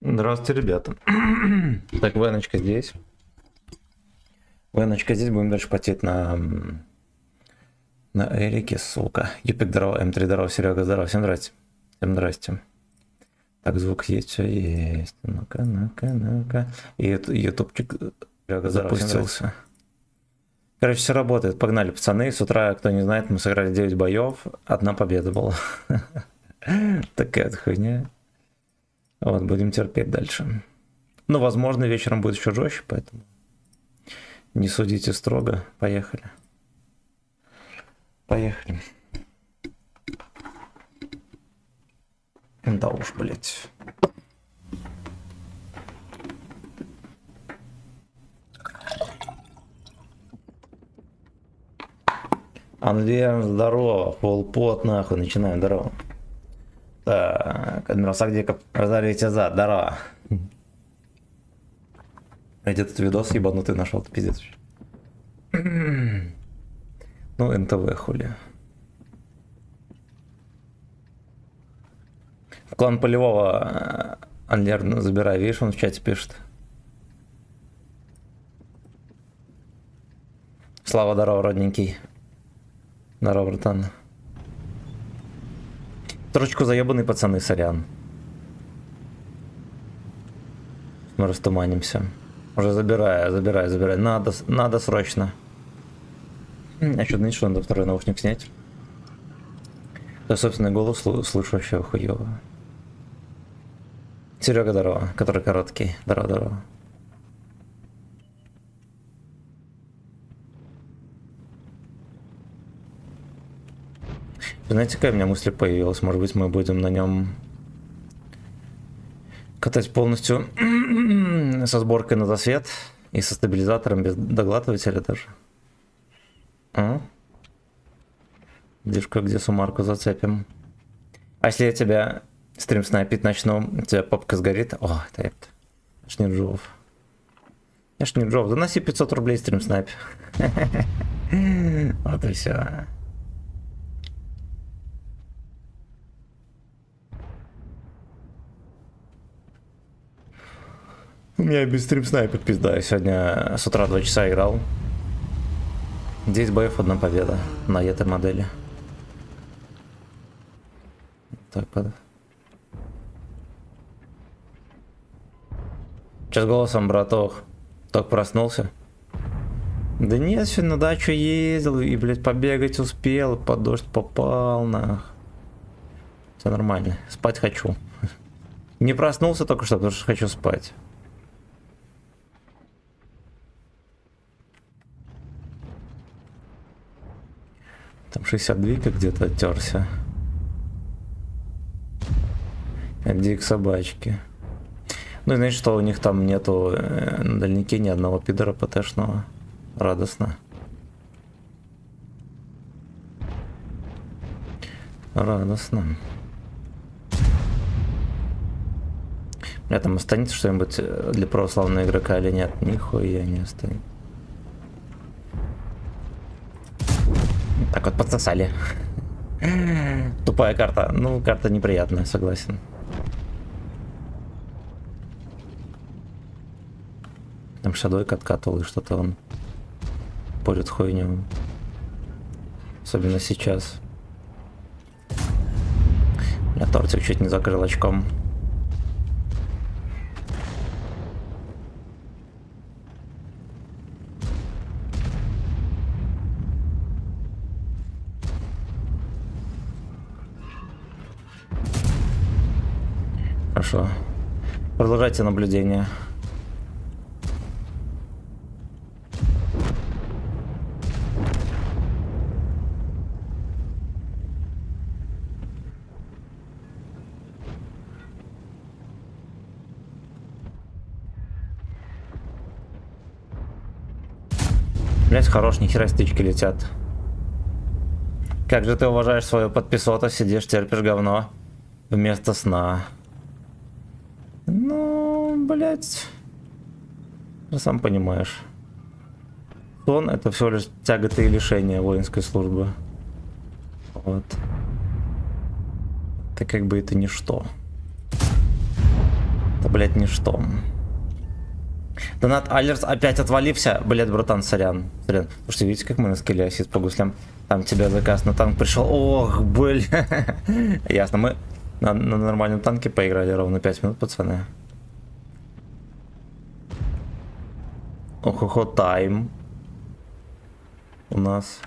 Здравствуйте, ребята. Так, Веночка здесь. Веночка здесь. Будем дальше потеть на Эрике, сука. Юпик, здорово. М3, здорово. Серега, здорово. Всем здрасте. Всем здрасте. Так, звук есть, все есть. Ну-ка. И ютубчик Серега, запустился. Короче, все работает. Погнали, пацаны. С утра, кто не знает, мы сыграли 9 боев. Одна победа была. Такая хуйня. Вот, будем терпеть дальше. Ну, возможно, вечером будет еще жестче, поэтому не судите строго. Поехали. Поехали. Да уж, блять. Анвер, здорово. Полпот, нахуй. Начинаем, здорово. Так, Адмирал Сагдиков, разорвите зад, здорово. Я где тут видос ебанутый нашел, ты пиздец. Ну, НТВ хули. В клан полевого Анлер забирай, видишь, он в чате пишет. Слава, здорово, родненький. Здорово, братан. Строчку заебанные пацаны, сорян. Мы растуманимся. Уже забирай. Надо срочно. А что, нынче надо второй наушник снять? Я собственный голос слышу вообще хуёво. Серега, здорово, который короткий. Здорово. Знаете, какая у меня мысль появилась? Может быть, мы будем на нем катать полностью со сборкой на засвет и со стабилизатором без доглатывателя даже. Дишка, где сумарку зацепим. А если я тебя стрим снайпить начну, у тебя попка сгорит? О, это ёпта. Я ж не Джов. Заноси 500 рублей стрим снайп. Вот и все. У меня без стрим снайпер пизда. Я сегодня с утра 2 часа играл. 10 боев, 1 победа на этой модели. Так, Сейчас голосом, браток. Только проснулся. Да нет, сегодня на дачу ездил и, блядь, побегать успел. Под дождь попал, нах. Все нормально. Спать хочу. Не проснулся только что, потому что хочу спать. Там 62 где-то оттерся. Иди к собачке. Ну и знаешь, что у них там нету на дальнике ни одного пидора ПТшного. Радостно. Радостно. Бля, там останется что-нибудь для православного игрока или нет? Нихуя не останется. Так вот подсосали. Тупая карта. Ну, карта неприятная, согласен. Там шадойка откатывал и что-то он порит хуйню. Особенно сейчас. Я тортик чуть не закрыл очком. Хорошо. Продолжайте наблюдение. Блять, хорош, нихера стычки летят. Как же ты уважаешь свою подписоту, сидишь, терпишь говно вместо сна. Ну, блять, сам понимаешь. Сон — это всего лишь тяготы и лишения воинской службы. Вот. Это как бы это ничто. Это, блядь, ничто. Донат Алерс опять отвалився. Блядь, братан, сорян. Сорян. Слушайте, видите, как мы на скеле осит по гуслям? Там тебе заказ на танк пришел. Ох, блядь. Ясно, мы на нормальном танке поиграли ровно 5 минут, пацаны. Ох-охо, тайм. У нас.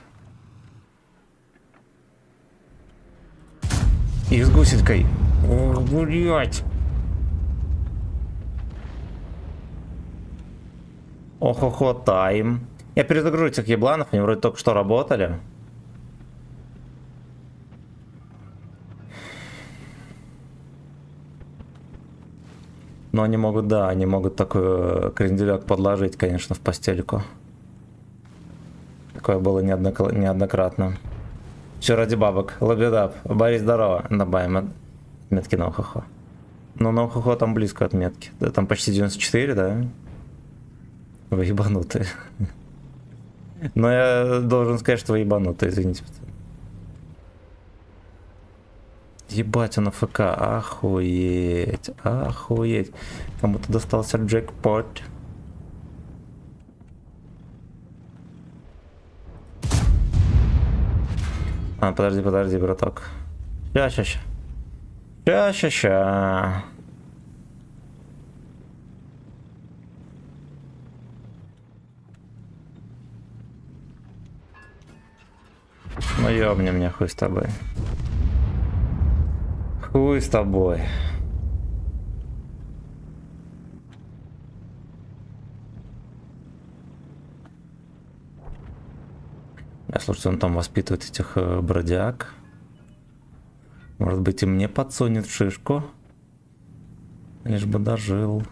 И с гусенькой. Ох, блядь. Ох-охо, тайм. Я перезагружу этих ебланов, они вроде только что работали. Но они могут, да, они могут такой кренделек подложить, конечно, в постельку. Такое было неоднократно. Все ради бабок. Лабидап. Борис, здорово. Добавим отметки на охохо. Ну, на охохо там близко отметки. Да, там почти 94, да? Вы ебанутые. Но я должен сказать, что вы ебанутые, извините. Ебать, он АФК, охуеть, охуеть. Кому-то достался джекпот. А, подожди, браток. Ща. Ну ёбни меня, хуй с тобой. Хуй с тобой. Я слушаю, он там воспитывает этих бродяг. Может быть, и мне подсунет в шишку. Лишь бы дожил.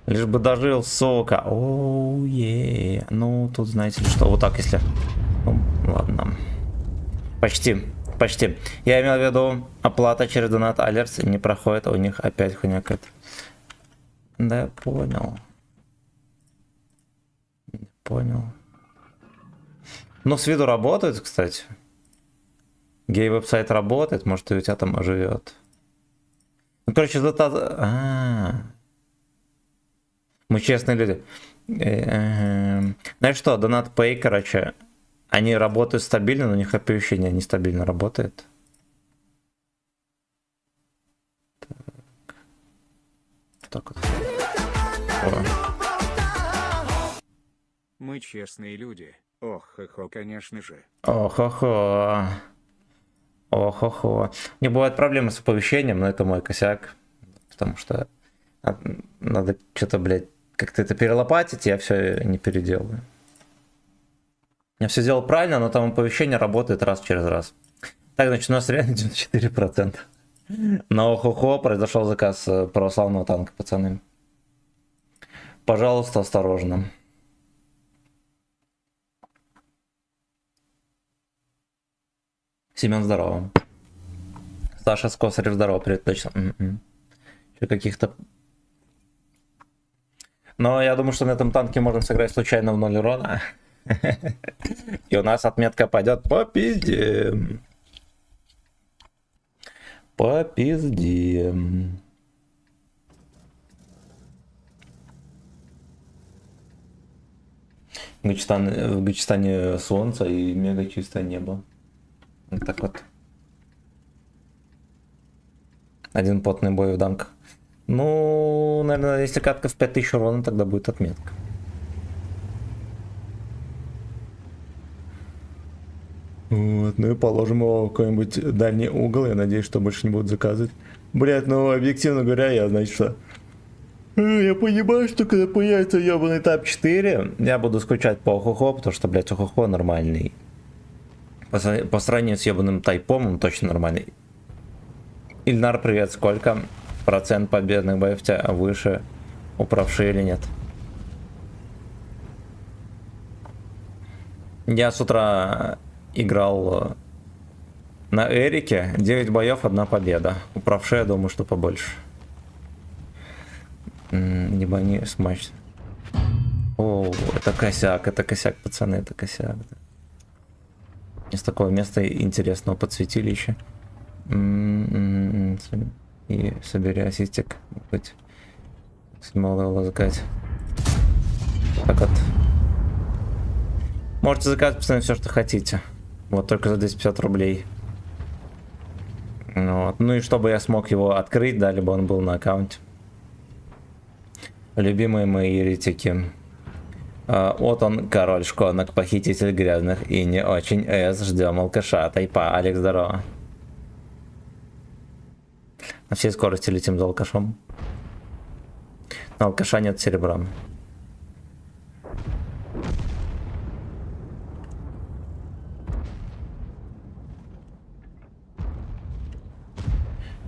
Лишь бы дожил, сука. Оу, е. Ну, тут знаете ли что. Вот так, если... Ну, ладно. Почти. Я имел в виду, оплата через донат алерс не проходит, а у них опять хуйня какая-то. Да, я понял. Ну, с виду работает, кстати. Гей-веб-сайт работает, может, и у тебя там живет. Ну, короче, мы честные люди. Знаешь что, Donut Pay, короче, они работают стабильно, но у них оповещение нестабильно работает. Так вот. Мы честные люди. Ох-хо-хо, конечно же. Ох-хо-хо. Не бывает проблемы с оповещением, но это мой косяк. Потому что надо что-то, блядь, как-то это перелопатить, я все не переделаю. Я все сделал правильно, но там оповещение работает раз через раз. Так, значит, у нас реально 94%. На охо-хо произошел заказ православного танка, пацаны. Пожалуйста, осторожно. Семен, здорово. Саша Скосарев, здорово, привет, точно. Еще каких-то... Но я думаю, что на этом танке можно сыграть случайно в 0 урона. И у нас отметка пойдет по пизде. По пизде. В Гачестане солнце и мега чистое небо. Вот так вот. Один потный бой в данках. Ну, наверное, если катка в 5000 урона, тогда будет отметка. Вот, ну и положим его в какой-нибудь дальний угол. Я надеюсь, что больше не будут заказывать. Блять, ну объективно говоря, я, значит, что... Я понимаю, что когда появится ебаный этап 4, я буду скучать по охохо, потому что, блять, охохо нормальный. По сравнению с ебаным тайпом, он точно нормальный. Ильнар, привет, сколько процент победных боев у тебя выше, управший или нет? Я с утра играл на Эрике, 9 боев, 1 победа. Управший, я думаю, что побольше. Либо они смачно. О, это косяк, пацаны, это косяк. Из такого места интересного подсветилища. И собери ассистик. Хоть смело заказать. Так вот. Можете заказать постоянно все, что хотите. Вот только за 250 рублей. Вот. Ну и чтобы я смог его открыть, да, либо он был на аккаунте. Любимые мои еретики. Вот он, король шконок, похититель грязных и не очень ждем алкаша. Тайпа, Алекс, здорово. На всей скорости летим за алкашом. На алкаша нет серебра.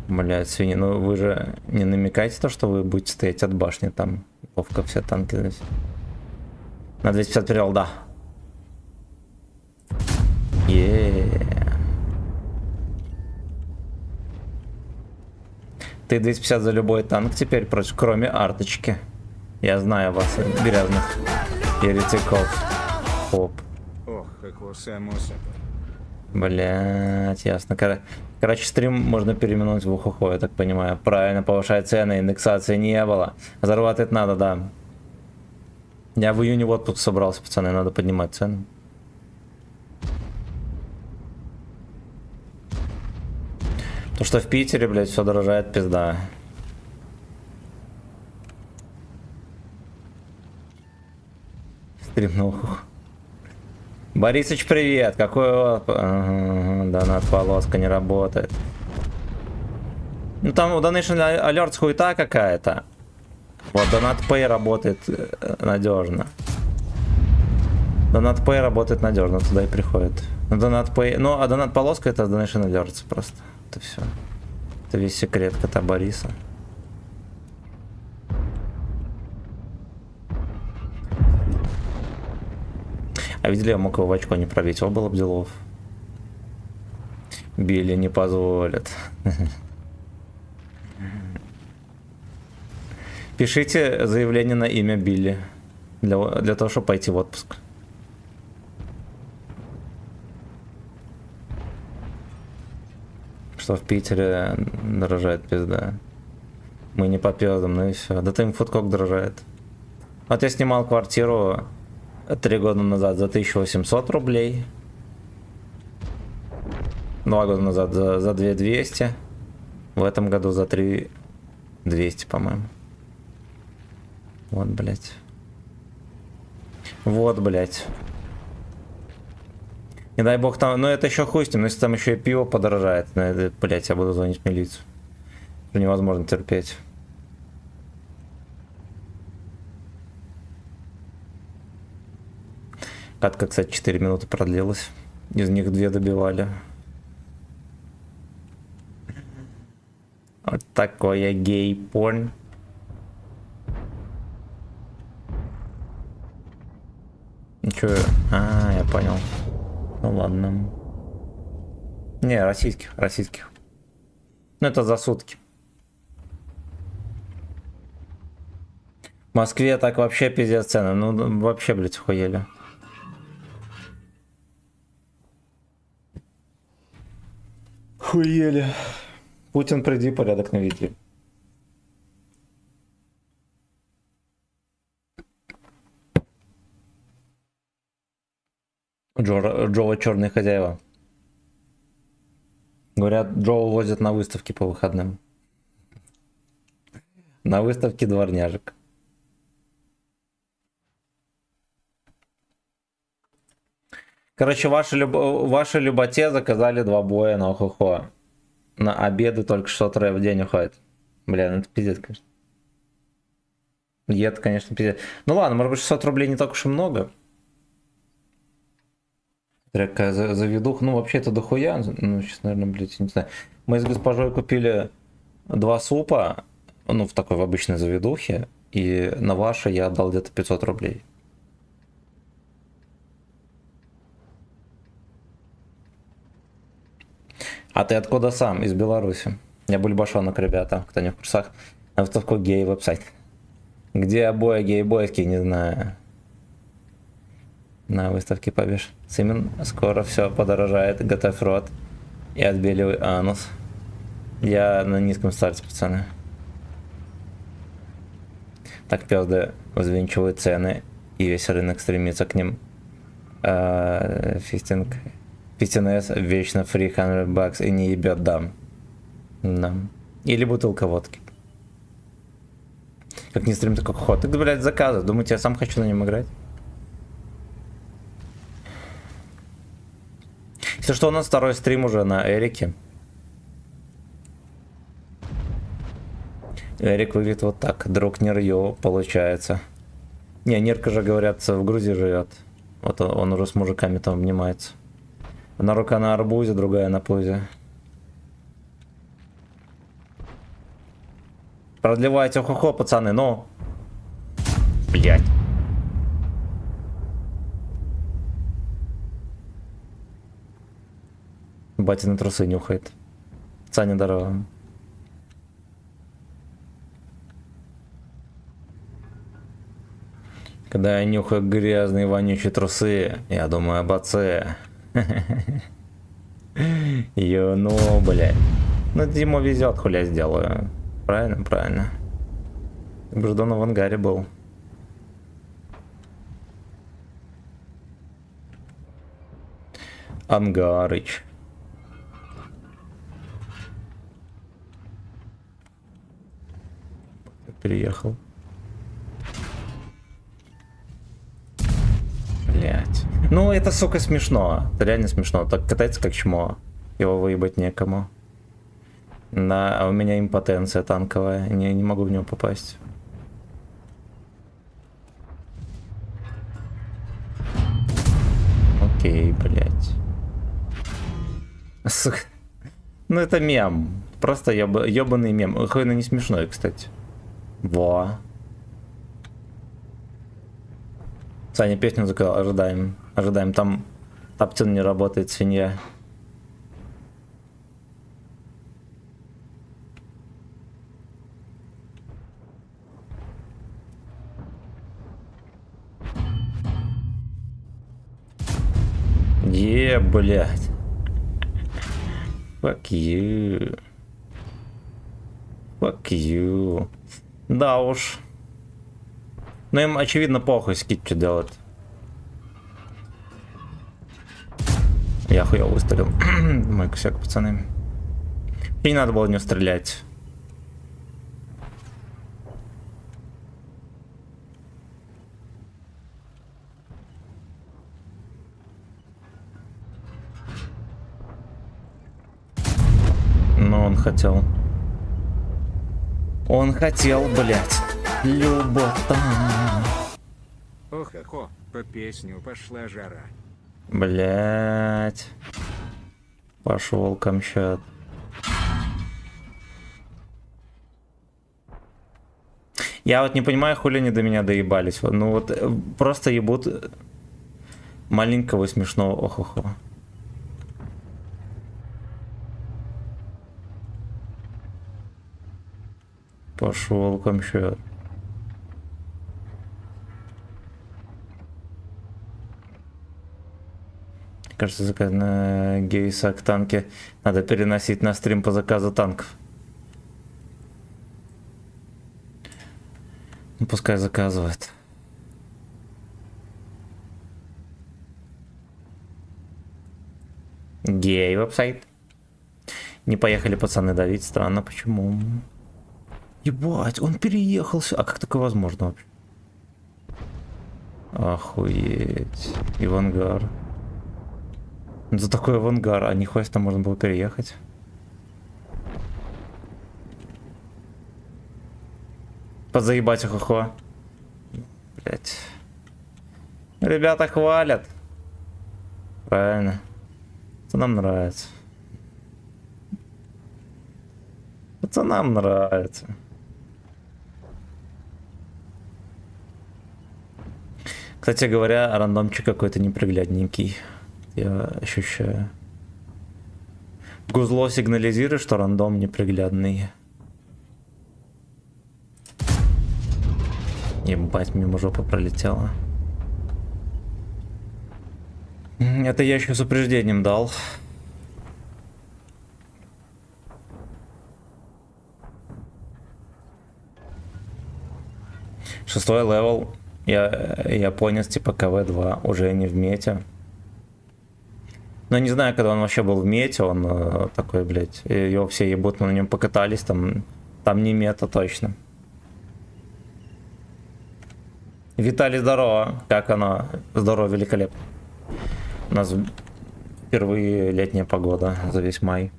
Блять, свиньи, ну вы же не намекаете то, что вы будете стоять от башни там. Ловко все танки здесь. На 250 перевел, да. Ты 250 за любой танк теперь, кроме арточки. Я знаю вас, грязных еретиков. Оп. Ох, как само собой. Блять, ясно. Короче, стрим можно переименовать в ухуху, я так понимаю. Правильно, повышает цены, индексации не было. Зарабатывать надо, да. Я в июне в отпуск собрался, пацаны, надо поднимать цены. То, что в Питере, блядь, все дорожает, пизда. Стрим на ухуху. Борисыч, привет! Какой донат полоска не работает. Ну там у Donation Alerts хуета какая-то. Вот Donat Pay работает надежно. Donat Pay работает надежно, туда и приходит. Но Donat Pay, ну а Donat полоска это Donation Alerts просто. Это все. Это весь секрет кота Бориса. А видели, я мог его в очко не пробить. О, было бы делов. Билли не позволит. Пишите заявление на имя Билли. Для того, чтобы пойти в отпуск. Что в Питере дорожает пизда. Мы не попьем, ну и все. Да там фудкок дорожает. Вот я снимал квартиру 3 года назад за 1800 рублей. 2 года назад за 2200. В этом году за 3200, по-моему. Вот, блять. Вот, блять. Не дай бог там, ну это еще хуй с ним, но если там еще и пиво подорожает, блять, я буду звонить в милицию. Это невозможно терпеть. Катка, кстати, 4 минуты продлилась. Из них 2 добивали. Вот такое гей-порн. Ничего. Я понял. Ну ладно. Не, российских. Ну это за сутки. В Москве так вообще пиздец цены. Ну вообще, блядь, охуели. Хуели. Путин, приди, порядок наведи. Джова черные хозяева. Говорят, Джова возят на выставки по выходным. На выставке дворняжек. Короче, ваши люботе заказали 2 боя на охохо. На обеды только 600 рублей в день уходит. Бля, ну это пиздец, конечно. И это, конечно, пиздец. Ну ладно, может быть 600 рублей не так уж и много. Такая заведуха. Ну вообще это дохуя. Ну сейчас, наверное, блядь, не знаю. Мы с госпожой купили 2 супа. Ну в такой в обычной заведухе. И на ваше я отдал где-то 500 рублей. А ты откуда сам? Из Беларуси. Я бульбашонок, ребята, кто не в курсах. На выставку гей веб-сайт. Где обои гей-бойские, не знаю. На выставке побеж. Симен, скоро все подорожает. Готовь рот. И отбеливай анус. Я на низком старте, пацаны. Так пёзды взвинчивают цены, и весь рынок стремится к ним. 15S, вечно free $100 и не ебет дам. Да. Или бутылка водки. Как не стрим, такой ход. Так, блядь, заказы. Думаете, я сам хочу на нем играть? Если что, у нас второй стрим уже на Эрике. Эрик выглядит вот так. Друг Нерьё, получается. Не, Нерка же, говорят, в Грузии живет. Вот он уже с мужиками там обнимается. Одна рука на арбузе, другая на пузе. Продлевайте хо-хо, пацаны, ну. Блять. Батины трусы нюхает. Саня, здорово. Когда я нюхаю грязные вонючие трусы, я думаю об отце. Ну, блядь. Ну, это ему везет, хуля я сделаю. Правильно, правильно. Буждон в ангаре был. Ангарыч. Переехал. Блять. Ну, это, сука, смешно. Это реально смешно. Так катается как чмо. Его выебать некому. Да, а у меня импотенция танковая. Не могу в него попасть. Окей, блять. Сука. Ну, это мем. Просто ёбаный мем. Хуйно не смешной, кстати. Во. Саня песню заказал, ожидаем. Ожидаем, там таптин не работает, свинья. Блядь. Fuck you. Fuck you. Да уж. Но им очевидно похуй, скид что делать. Я хуёво выстрелил. Мой косяк, пацаны. И не надо было в него стрелять. Но он хотел. Он хотел, блядь. Любота. Ох-охо, по песню пошла жара. Блядь. Пошел камчат. Я вот не понимаю, хули они до меня доебались. Ну вот просто ебут маленького смешного охохо. Пошел камчат. Кажется, заказ на Гейсак танки надо переносить на стрим по заказу танков. Ну, пускай заказывает. Гей веб-сайт. Не поехали пацаны давить, странно, почему? Ебать, он переехал. А как такое возможно вообще? Охуеть. И в ангар. За такой авангар, а нихуя там можно было переехать. Подзаебать хохо. Блять. Ребята хвалят. Правильно. Пацанам нравится. Пацанам нравится. Кстати говоря, рандомчик какой-то неприглядненький. Я ощущаю. Гузло сигнализирует, что рандом неприглядный. Ебать, мимо жопы пролетела. Это я еще с упреждением дал. 6 левел. Японец типа КВ-2 уже не в мете. Но не знаю, когда он вообще был в мете, он такой, блядь, его все ебутно на нем покатались, там не мета точно. Виталий, здорово. Как оно? Здорово, великолепно. У нас впервые летняя погода за весь май.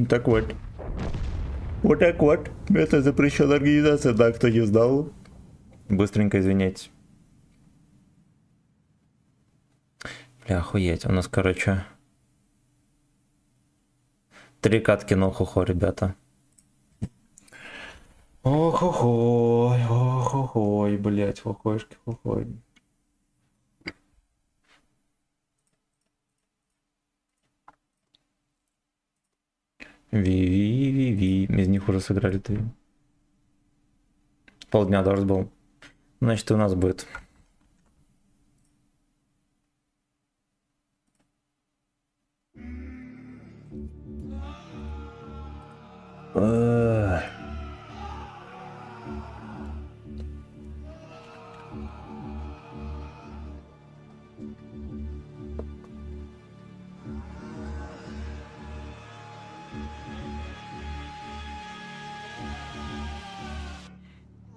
Так вот. Вот так вот. Это запрещенная организация, да, кто не знал. Быстренько извиняйтесь. Бля, охуеть. У нас, короче... 3 катки на хухо, ребята. Ох-охой, ох-охой, блять, хухойшки, хухой. Ви-ви-ви-ви. Из них уже сыграли 3. Полдня дождь был. Значит, и у нас будет.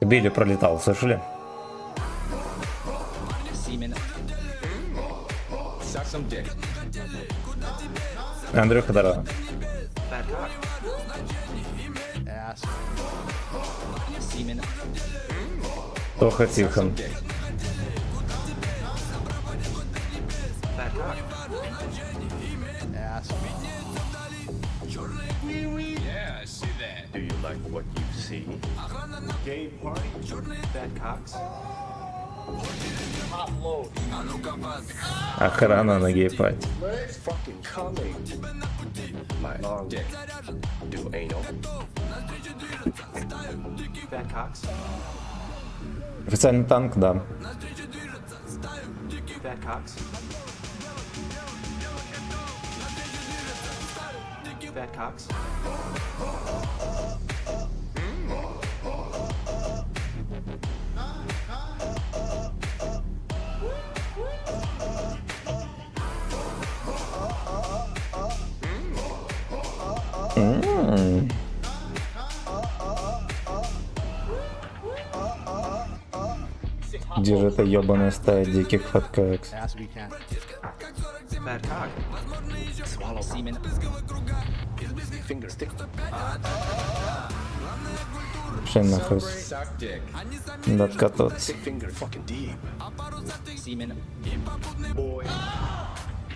Билли пролетал, слышали? Андрюха, здорово. Тоха Тихон. Do you like what you see? Gay party? Fat cocks? Hot load. Охрана на гей-пати. It's fucking coming. My long dick. Do anal. Fat cocks? Официальный танк, да. Fat cocks? Fat cocks? Где же эта ебаная стая диких фаткакс? Fat cock. Swallow semen. Finger stick. Пошли нахуй. Suck dick. Надо откатываться. Stick finger fucking deep. Semen. Boy.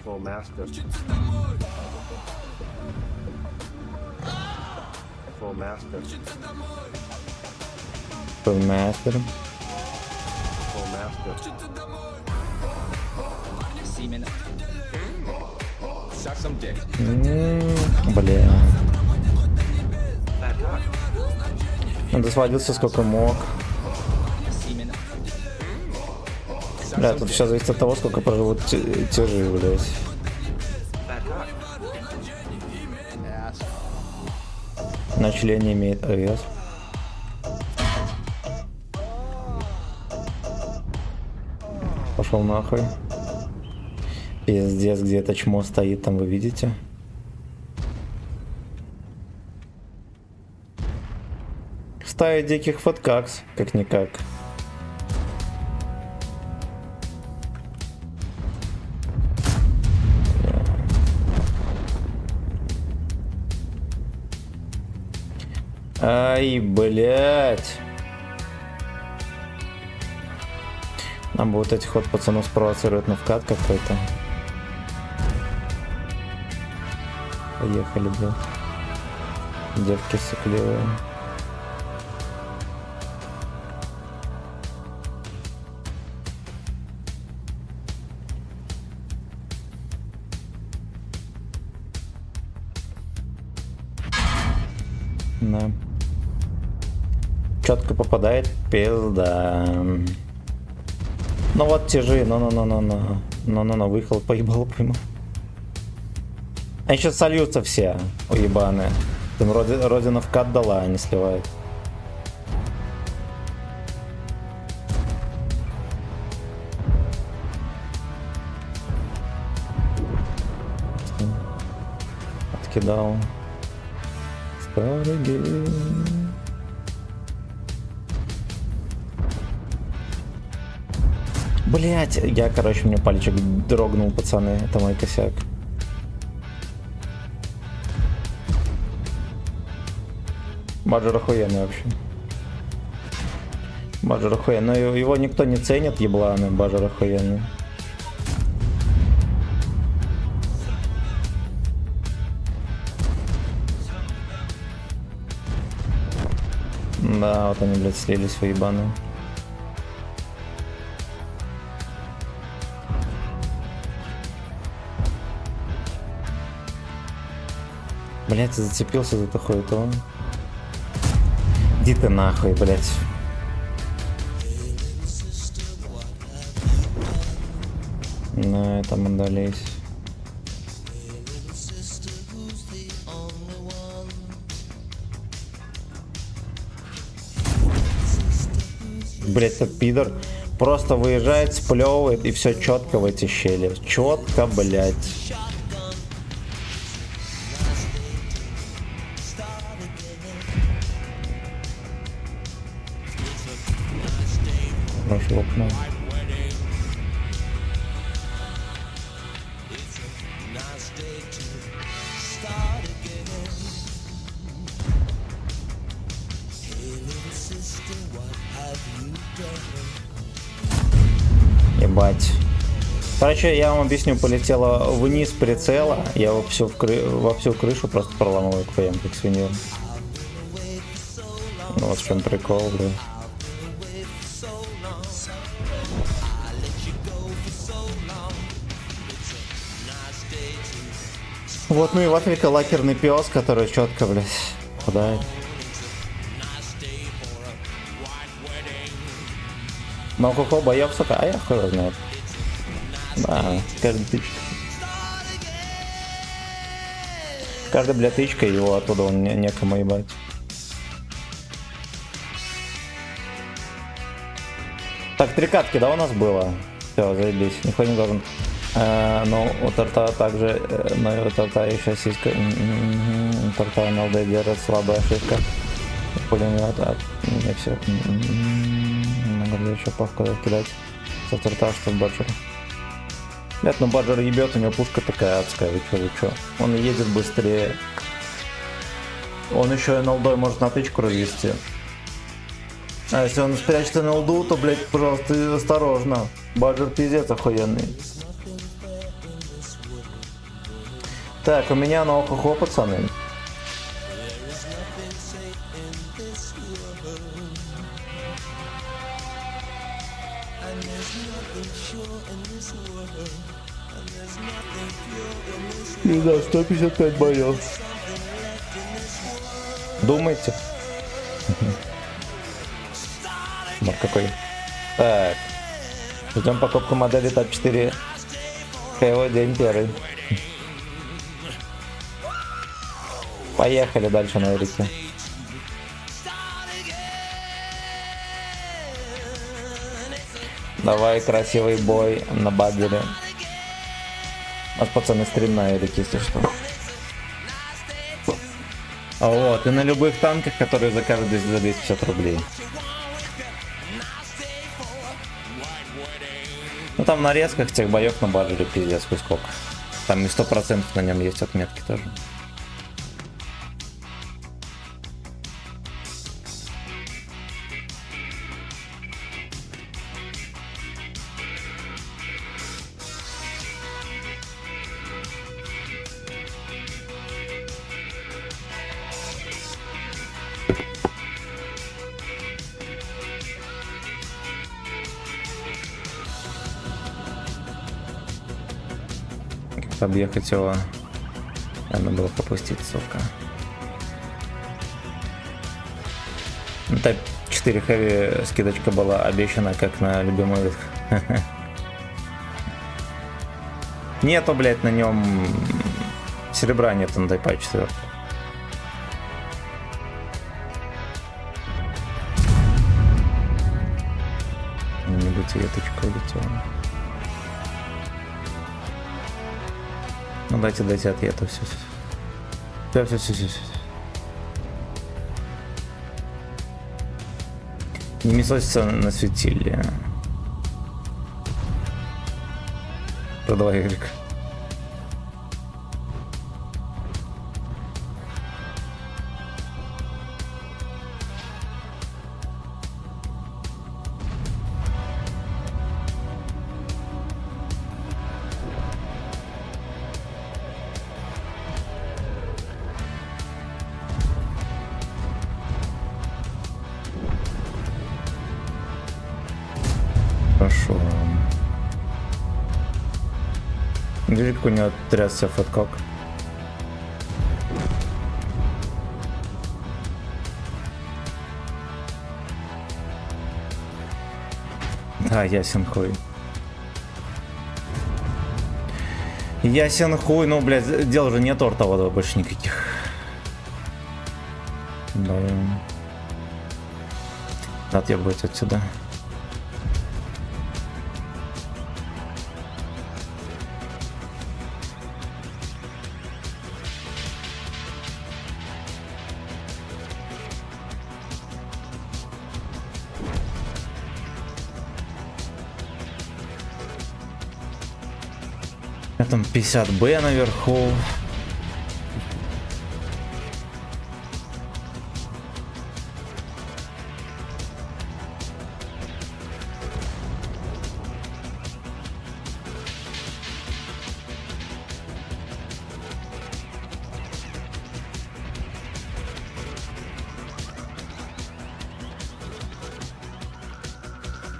Full master. Full master. Мастер. Full master. Semen. Suck some dick. Бля. Fat cock. Надо сводился сколько мог. Semen. Бля, тут все зависит от того, сколько проживут тяжи, блядь. Fat cock. На члене имеет вес. Пошел нахуй. Пиздец, где это чмо стоит, там вы видите? Стая диких фоткакс, как-никак. Ай, блять. Нам бы вот этих вот пацанов спровоцировать на вкат какой-то. Поехали, блядь. Девки сыкливые. Да. Четко попадает, пизда. Ну вот тяжи, ну, выехал, поебал, пойму. Они сейчас сольются все, уебаные. Там Родина вкат дала, они сливают. Откидал. Старый гейм. Блять, я, короче, мне пальчик дрогнул, пацаны, это мой косяк. Баджер охуенный вообще. Баджер охуенный, но его никто не ценит, ебланы, Баджер охуенный. Да, вот они, блядь, слились в ебаные. Блять, зацепился за такое то. Иди ты нахуй, блять. На этом отдались. Блять, этот пидор просто выезжает, сплевывает и все четко в эти щели. Четко, блять. В окно. Ебать. Короче, я вам объясню, полетела вниз прицела, я во всю крышу просто проламываю КПМ, как свинья. Ну вот в чем прикол, бля. Вот, ну и вафелька лакерный пес, который четко, блядь, попадает. Но какого боев, сука, а я хуй его знает. Да, каждая тычка. Каждая, блядь, тычка, его оттуда он некому ебать. Так, 3 катки, да, у нас было? Все, заебись, никто не должен. Ну, у торта также, но у торта еще сиська. Торта НЛД держит, слабая ошибка. Пулемет, не все. Надо еще павку кидать со торта, что в Баджер. Блять, ну Баджер ебет, у него пушка такая адская, вы чё? Он едет быстрее. Он еще НЛД может на тычку развести. А если он спрячет НЛД, то, блять, пожалуйста, осторожно. Баджер пиздец охуенный. Так, у меня на охо, пацаны. Не знаю, 155 боев. Думаете? Вот какой. Так. Ждем покупку модели Tab 4. КО день первый. Поехали дальше на Эрике. Давай красивый бой на Баджере. У нас, пацаны, стрим на Эрике, если что. А вот, и на любых танках, которые закажут здесь за 250 рублей. Ну там на резках тех боев на Баджере пиздец сколько. Там и 100% на нем есть отметки тоже. Объехать его. Надо было пропустить, сука. Ну, Type 4 Heavy скидочка была обещана, как на любимых. Нету, блять, на нем серебра нет на Тайпай 4. Не-нибудь веточка улетела. Ну дайте отъеду, все. Не месосится на светилье. Продавай, Эрик. Хорошо. Видишь, как у него трясся фэткок? Да, ясен хуй. Ясен хуй, ну, блядь, дел же нет ортового больше никаких. Да. Отъебать отсюда. Там 50Б наверху.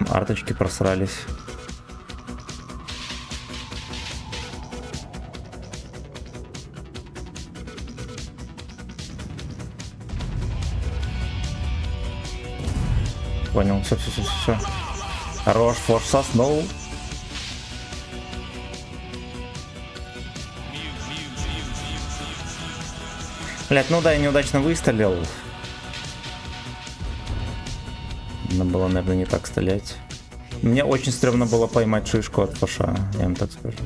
Арточки просрались. Понял, все. Хорош, форс соснул. Блять, ну да, я неудачно выстрелил. Надо было, наверное, не так стрелять. Мне очень стрёмно было поймать шишку от фаша, я вам так скажу.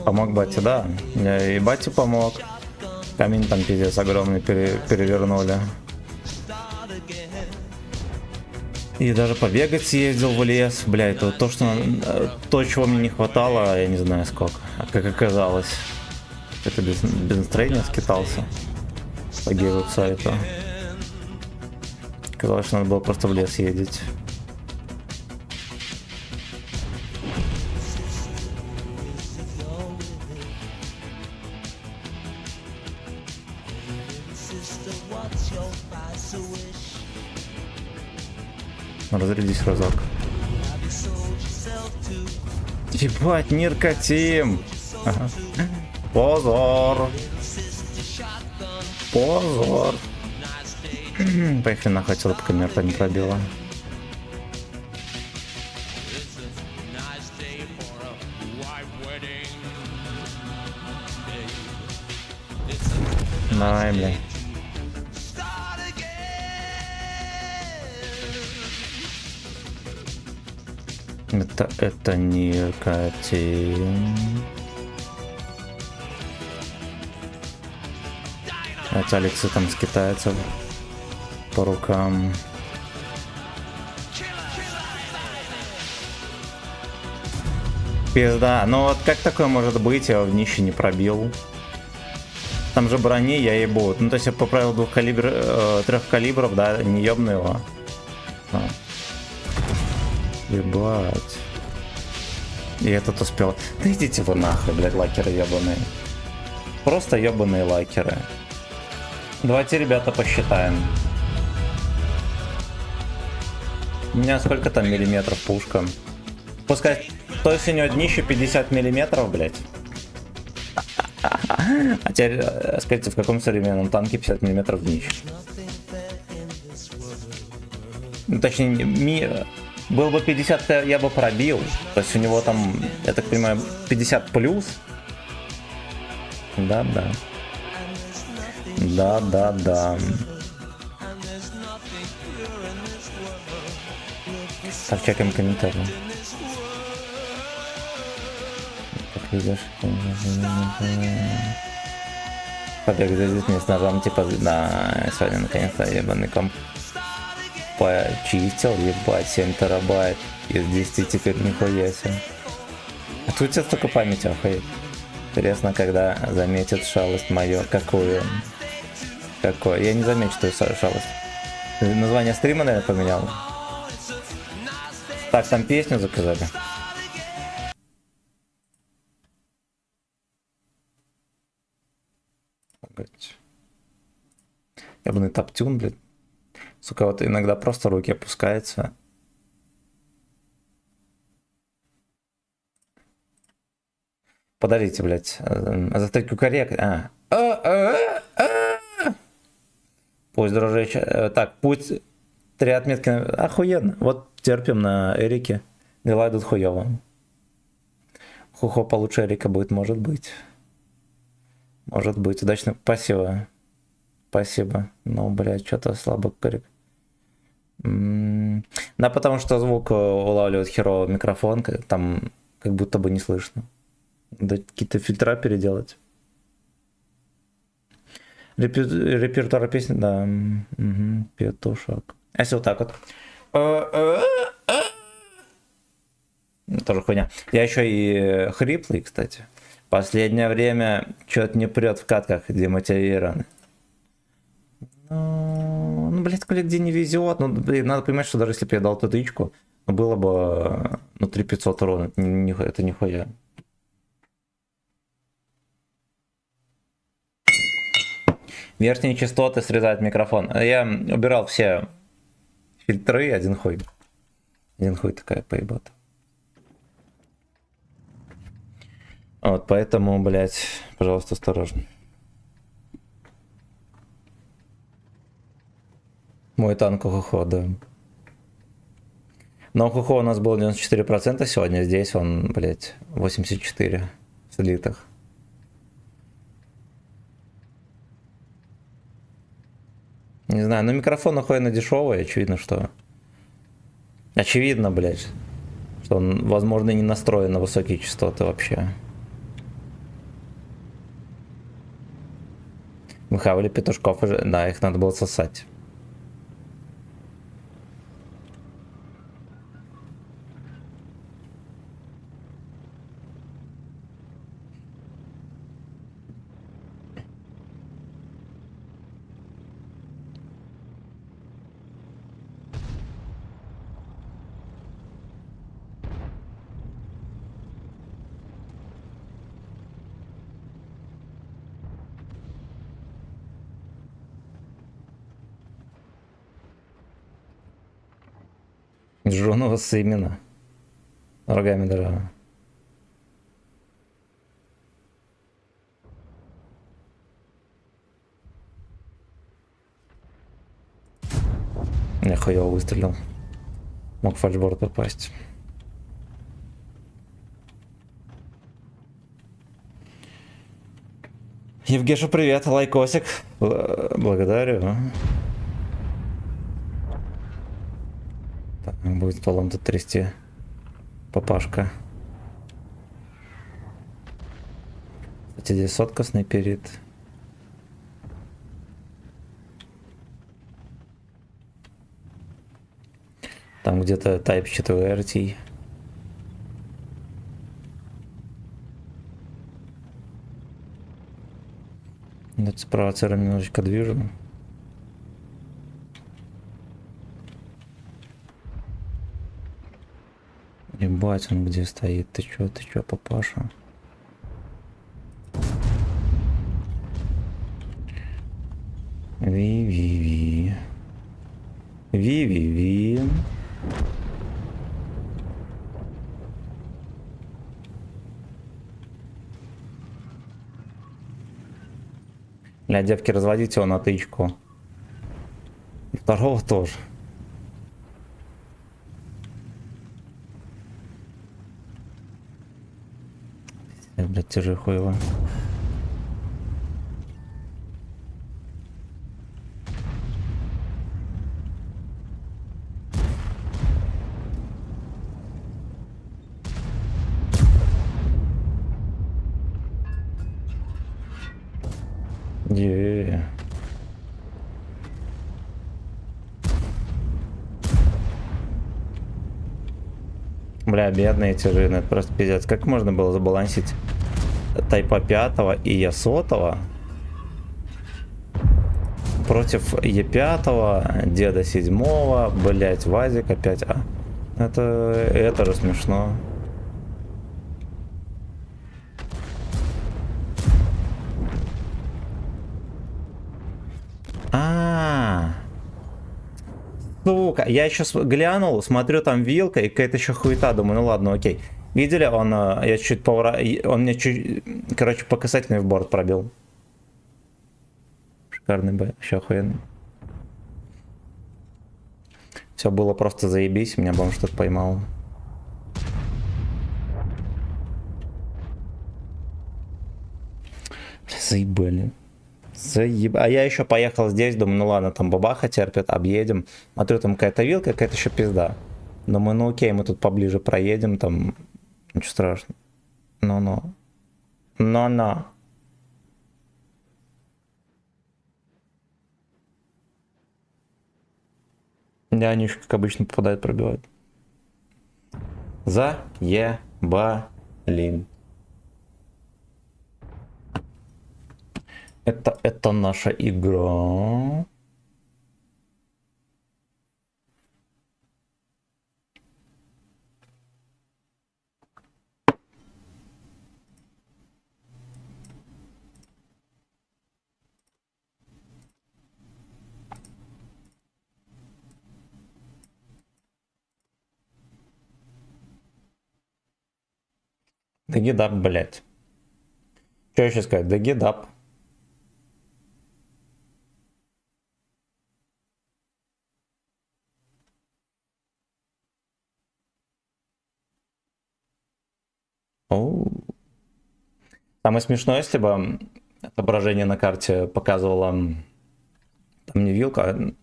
Помог бате, да. Я и бате помог. Камень там пиздец огромный перевернули. И даже побегать съездил в лес. Бля, это то, чего мне не хватало, я не знаю сколько. А как оказалось. Это без настроения скитался. По гейвеб-сайту. Казалось, что надо было просто в лес ездить. Разрядись разок. Ебать, наркотим. Ага. Позор. Поехали нахуй отсюда, пока мерта не пробила. Давай, бля. Это наркотин. Это Алексы там скитается по рукам. Пизда. Ну вот как такое может быть? Я его в нище не пробил. Там же брони, я ебу. Ну то есть я поправил 3 калибров, да, не ёбну его. Ебать. И этот успел. Да идите вы нахуй, блядь, лакеры ебаные. Просто ебаные лакеры. Давайте, ребята, посчитаем. У меня сколько там миллиметров пушка? Пускай. То есть у него днище 50 миллиметров, блядь. А теперь скажите, в каком современном танке 50 мм днище? Ну, точнее, был бы 50, я бы пробил. То есть у него там, я так понимаю, 50 плюс. Да-да. Да-да-да. Так, чекаем комментарии. Как видишь. Побег за детьми с ножом, типа, да, сегодня наконец-то ебаный комп почистил, ебать, 7 терабайт из 10 теперь нихуя себе. А тут у тебя столько памяти, охуеть. Интересно, когда заметит шалость мою. Какую? Какой? Я не замечу твою шалость. Название стрима, наверное, поменял. Так, там песню заказали. Ебаный топтюн, блядь. Сука, вот иногда просто руки опускаются. Подождите, блядь. Затыкаю коррект. Пусть, дружище. Так, путь. 3 отметки. Охуенно. Вот терпим на Эрике. Дела идут хуёво. Хухо получше Эрика будет, может быть. Может быть. Удачно. Спасибо. Спасибо. Ну, блядь, что-то слабо коррект. Да, потому что звук улавливает херово микрофон, там как будто бы не слышно. Да, какие-то фильтра переделать. Репертуар песни, да. Угу. Петушок. А если вот так вот. Тоже хуйня. Я еще и хриплый, кстати. Последнее время что-то не прет в катках демотивирован. Ну, блядь, где не везет. Ну, блин, надо понимать, что даже если бы я дал тычку, было бы, ну, 3500 урона. Это нихуя. Верхние частоты срезает микрофон. Я убирал все фильтры, один хуй. Один хуй такая поебата. Вот, поэтому, блядь, пожалуйста, осторожно. Мой танк Хухо, да. Но Хухо у нас был 94% сегодня, здесь он, блядь, 84 слитых. Не знаю, но микрофон охуенно дешевый, очевидно, что... Очевидно, блядь, что он, возможно, не настроен на высокие частоты вообще. Мы хавали петушков уже, да, их надо было сосать. Жженого именно. Рогами даже. Я хуёво выстрелил. Мог в фальшборд попасть. Евгеша, привет, лайкосик. Благодарю. Так, будет стволом тут трясти. Папашка. Кстати, здесь сотка снайперит. Там где-то Type 4RT. Это спровоцировано немножечко движем. Ебать, он где стоит? Ты чё, папаша? Ви-ви-ви. Ви-ви-ви. Бля, девки, разводите его на тычку. И второго тоже. Блядь, тяжи хуево. Е. Бля, бедные тяжи, это просто пиздец. Как можно было забалансить Тайпа 5 и Е100 против Е5, Деда 7, блять, Вазик опять. Это же смешно. Сука, я еще глянул, смотрю, там вилка и какая-то еще хуета, думаю, ну ладно, окей. Видели, я чуть он мне чуть, короче, по касательной в борт пробил. Шикарный бой, еще охуенный. Все было просто заебись, меня бомж что-то поймал. Заебали. А я еще поехал здесь, думаю, ну ладно, там бабаха терпит, объедем. Смотрю, там какая-то вилка, какая-то еще пизда. Думаю, ну окей, мы тут поближе проедем, там ничего страшного. Но-но. Но-но. Да, они как обычно попадают, пробивают. Заебалин. Это наша игра. Дагидап, блять. Что еще сказать? Дагидап. Самое смешное, если бы отображение на карте показывало там не вилка. Ну,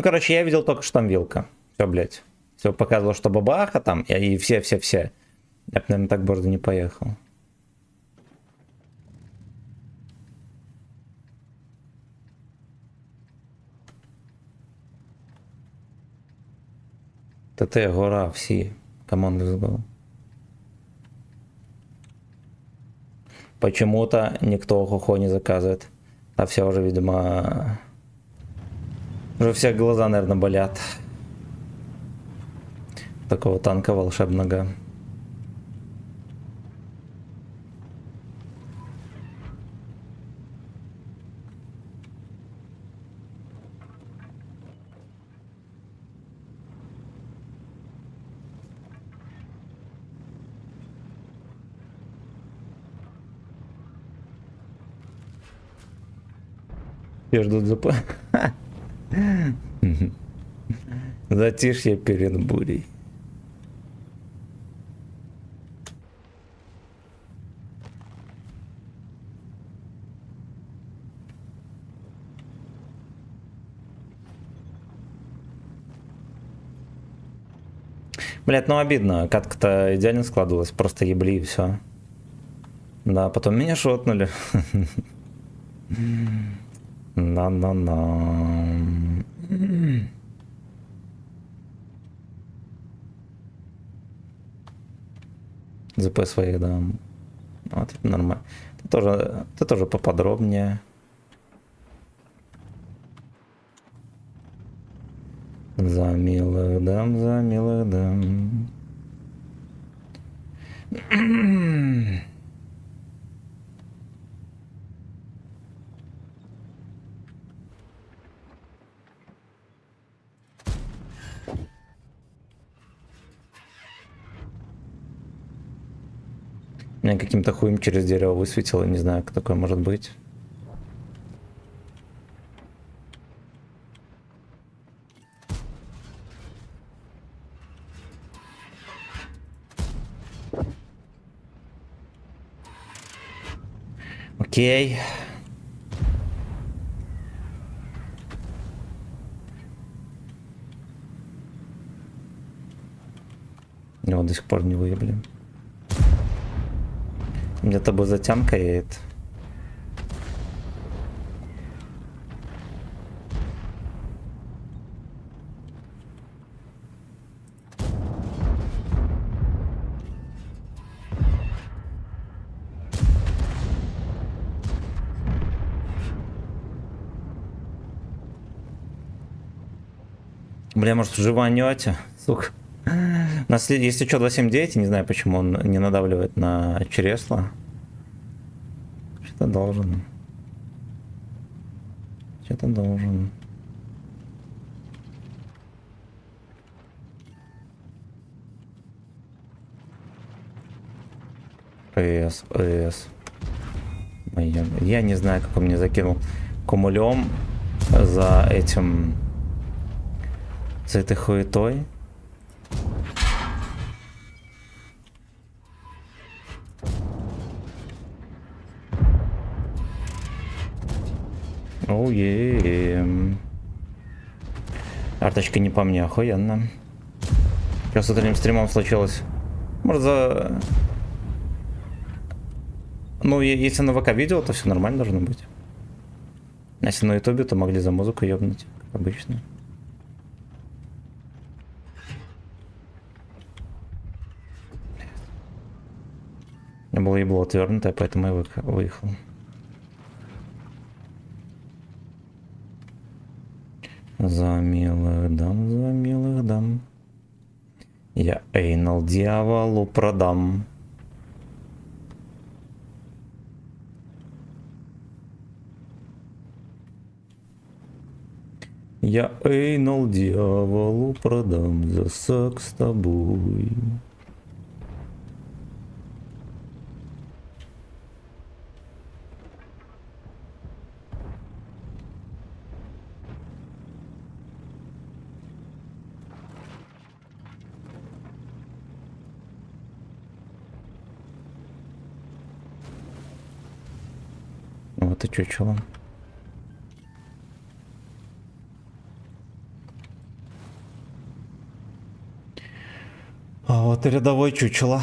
короче, я видел только, что там вилка. Все, блядь. Все показывало, что бабаха там, и все. Я бы, наверное, так борзо не поехал. ТТ, гора, все. Команды забыл. Почему-то никто хохо не заказывает. А все уже, видимо... Уже все глаза, наверное, болят. Такого танка волшебного. Все ждут затишье перед бурей. Блять, ну обидно. Катка-то идеально складывалась. Просто ебли и все. Да, потом меня шотнули. На-на-на. ЗП своих, да. Вот, это нормально. Ты тоже поподробнее. За милых дам, за милых дам. Меня каким-то хуем через дерево высветило, не знаю, как такое может быть. Окей. Его до сих пор не выебли. Где-то бы затямкает. Бля, может, живанете? Сука. У нас, если что, 279, не знаю, почему он не надавливает на чресло. Что-то должен. Что-то должен. ЭС. Я не знаю, как он мне закинул кумулем за этим... За этой хуетой. Оу-е. Арточка не по мне, охуенно. Что с утренним стримом случилось? Может, за... Ну, если на ВК видео, то все нормально должно быть. А если на ютубе, то могли за музыку ебнуть, как обычно. У меня было ебло отвернутое, поэтому я выехал. За милых дам. Я эйнал дьяволу продам. Я эйнал дьяволу продам за секс с тобой. Вот и чучело. А вот и рядовой чучело.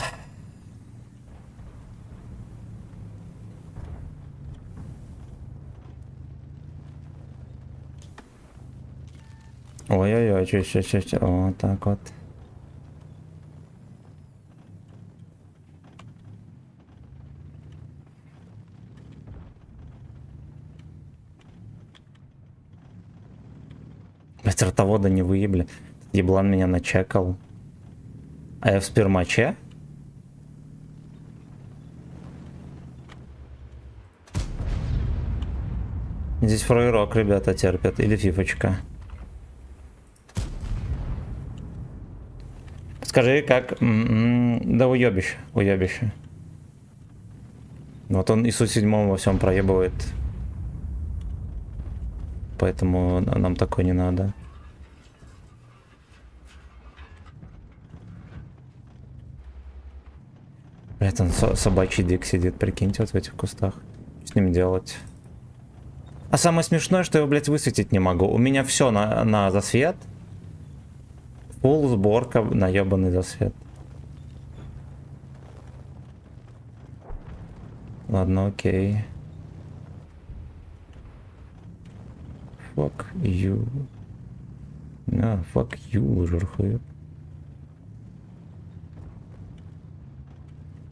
Ой-ой-ой, чуть-чуть. Вот так вот. Стартовода не выебли. Еблан меня начекал. А я в спермаче? Здесь фрейрок, ребята, терпят. Или фифочка. Скажи, как... Да уебище, уебище. Вот он ИСУ 7 во всем проебывает. Поэтому нам такое не надо. Блять, он собачий дик сидит, прикиньте, вот в этих кустах. Что с ним делать? А самое смешное, что я его, блядь, высветить не могу. У меня все на засвет. Фулл сборка на ебаный засвет. Ладно, окей. Fuck you. Fuck you, лужерхует.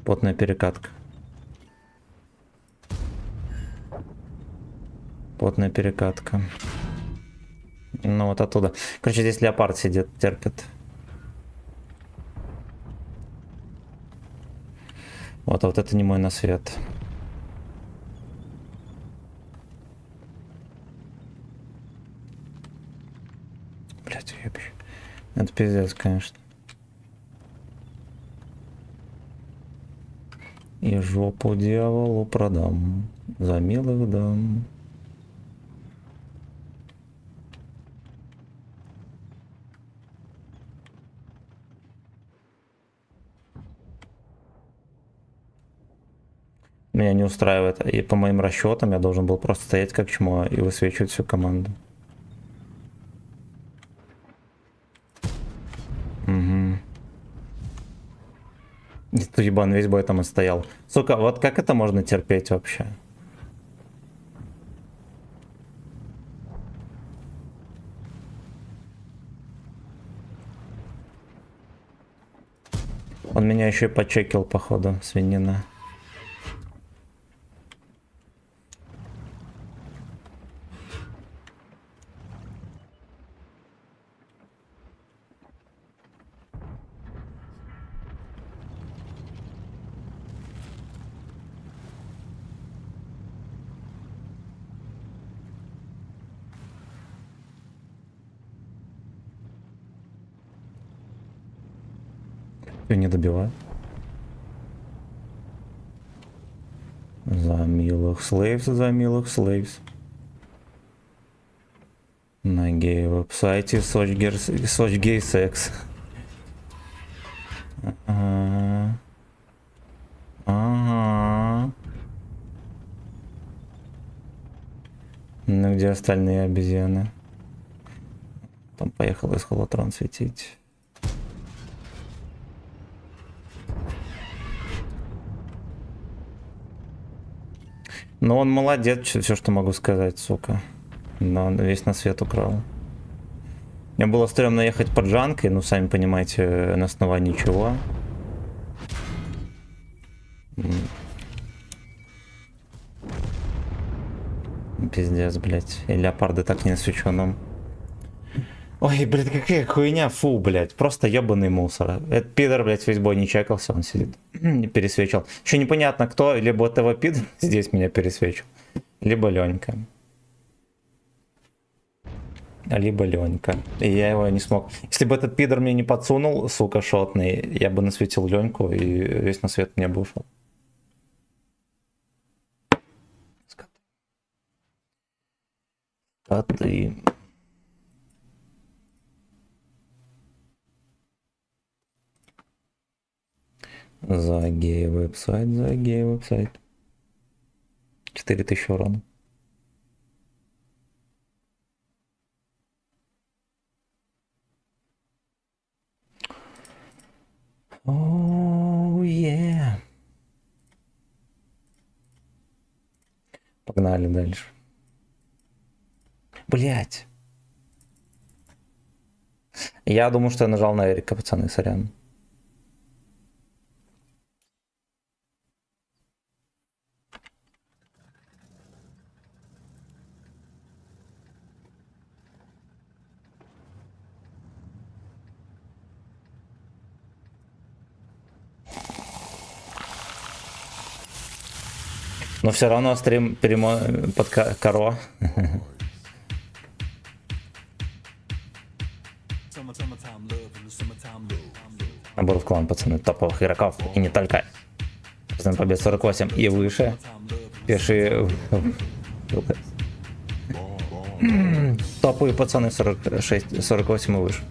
Потная перекатка. Потная перекатка. Ну вот оттуда. Короче, здесь леопард сидит, терпит. Вот, а вот это не мой насвет. Блять, уебище. Это пиздец, конечно. И жопу дьяволу продам. За милых дам. меня не устраивает. И по моим расчетам я должен был просто стоять как чмо и высвечивать всю команду. Угу. Тут ебан весь бой там и стоял. Сука, вот как это можно терпеть вообще? Он меня еще и почекил, походу, свинина. Ты не добивай. За милых слейвс, за милых слейвс. На гей-веб-сайте Сочгей-секс. Ага. Ага. Ну где остальные обезьяны? Там поехал из холотрон светить. Но он молодец, все, что могу сказать, сука. Но он весь на свет украл. Мне было стрёмно ехать под Джанкой, ну, сами понимаете, на основании чего. Пиздец, блядь. И леопарды так не на свеченом. Ой, блядь, какая хуйня, фу, блядь. Просто ебаный мусор. Этот пидор, блядь, весь бой не чекался, он сидит. Не пересвечил. Еще непонятно кто, либо этого пидора здесь меня пересвечил, либо Ленька. Либо Ленька. И я его не смог. Если бы этот пидор мне не подсунул, сука, шотный, я бы насветил Леньку и весь на свет мне бы ушел. Скоты. За гей-веб-сайт, за гей-веб-сайт. 4000 урона. Оу, е. Погнали дальше. Блять. Я думаю, что я нажал на Эрика, пацаны, сорян. Но все равно стрим под коро. Набор в клан, пацаны, топовых игроков и не только. Пацаны, побед 48 и выше. Пиши. Топовые пацаны 46, 48 и выше.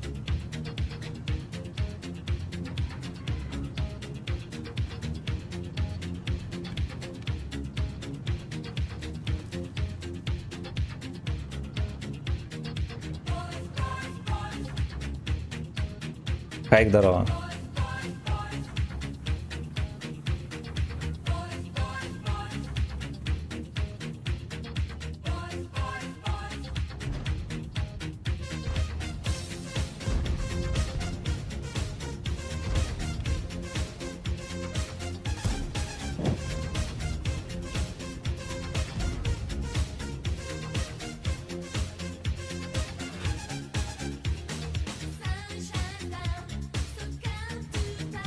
Хайк, здорово.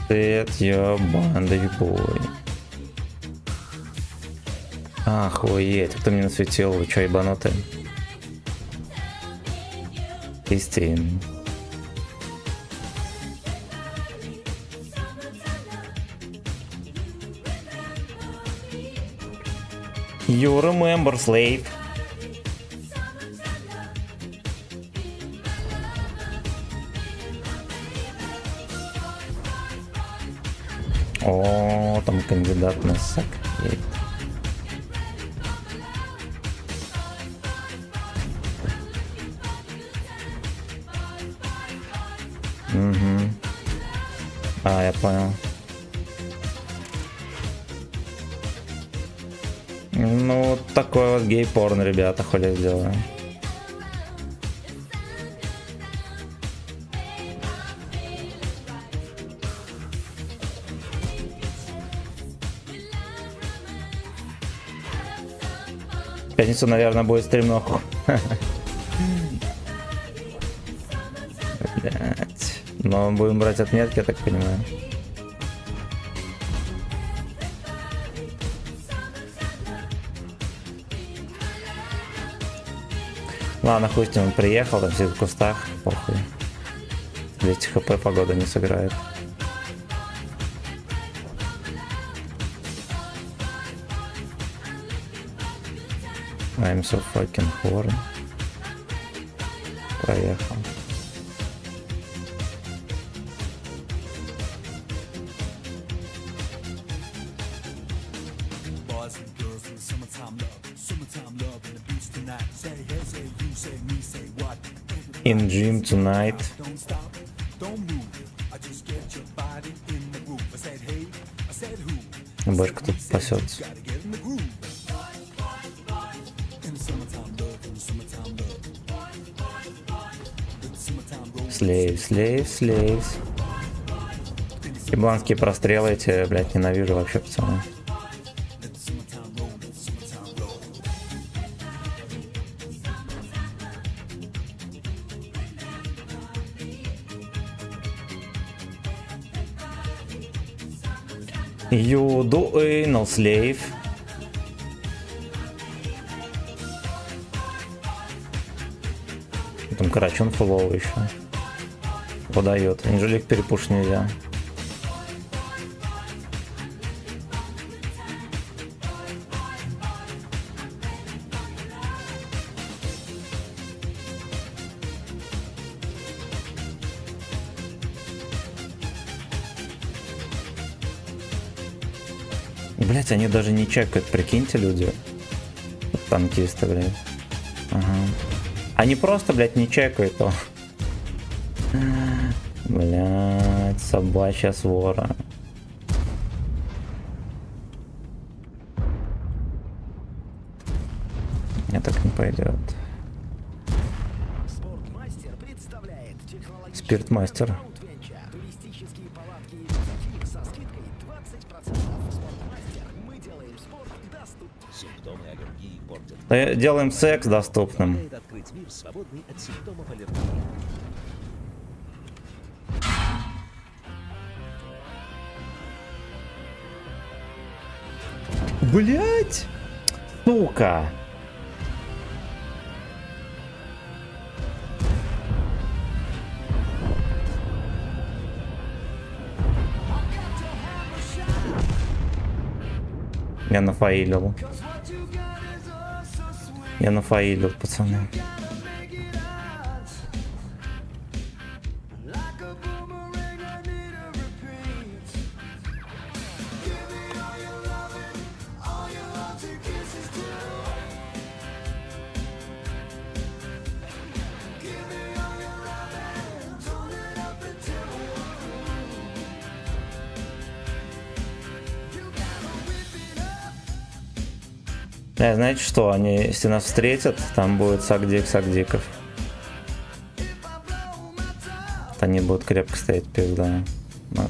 Привет, я бандыч бой. Охуеть, кто мне насветил, вы чё, ебанутые? Истин. You remember, slave? О, там кандидат на сак. Угу. А, я понял. Ну, такой вот гей-порн, ребята, хули сделаем. В пятницу, наверное, будет стрим нахуй. Блять. Но будем брать отметки, я так понимаю. Ладно, хуй с ним, он приехал, там сидит в кустах, похуй. 200 хп погода не сыграет. I'm so fucking horny. Проехал. In gym tonight. Бэшка тут пасется. Слейвс. Ебланские прострелы эти, блядь, ненавижу вообще, пацаны. You do anal slave. Там Карачун фуловый еще. Подает. Анжелик перепуш нельзя. Блять, они даже не чекают, прикиньте, люди. Танкисты, блядь. Ага. Они просто, блядь, не чекают то. Блядь, собачья свора. Мне так не пойдет. Спиртмастер. Делаем секс доступным. Блять, сука. Я нафаилил. Я нафаилил, пацаны. Знаете что, они, если нас встретят, там будет сагдиков. Они будут крепко стоять пизда. Но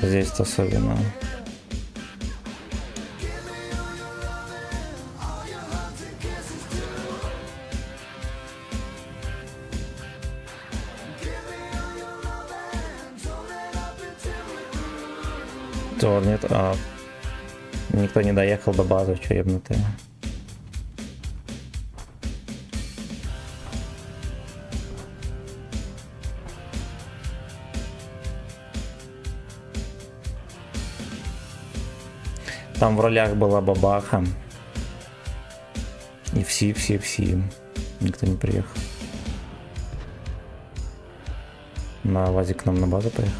здесь особенно. Торнет, никто не доехал до базы, что ебнутые. Там в ролях была бабаха. И все. Никто не приехал. На ВАЗик к нам на базу поехал.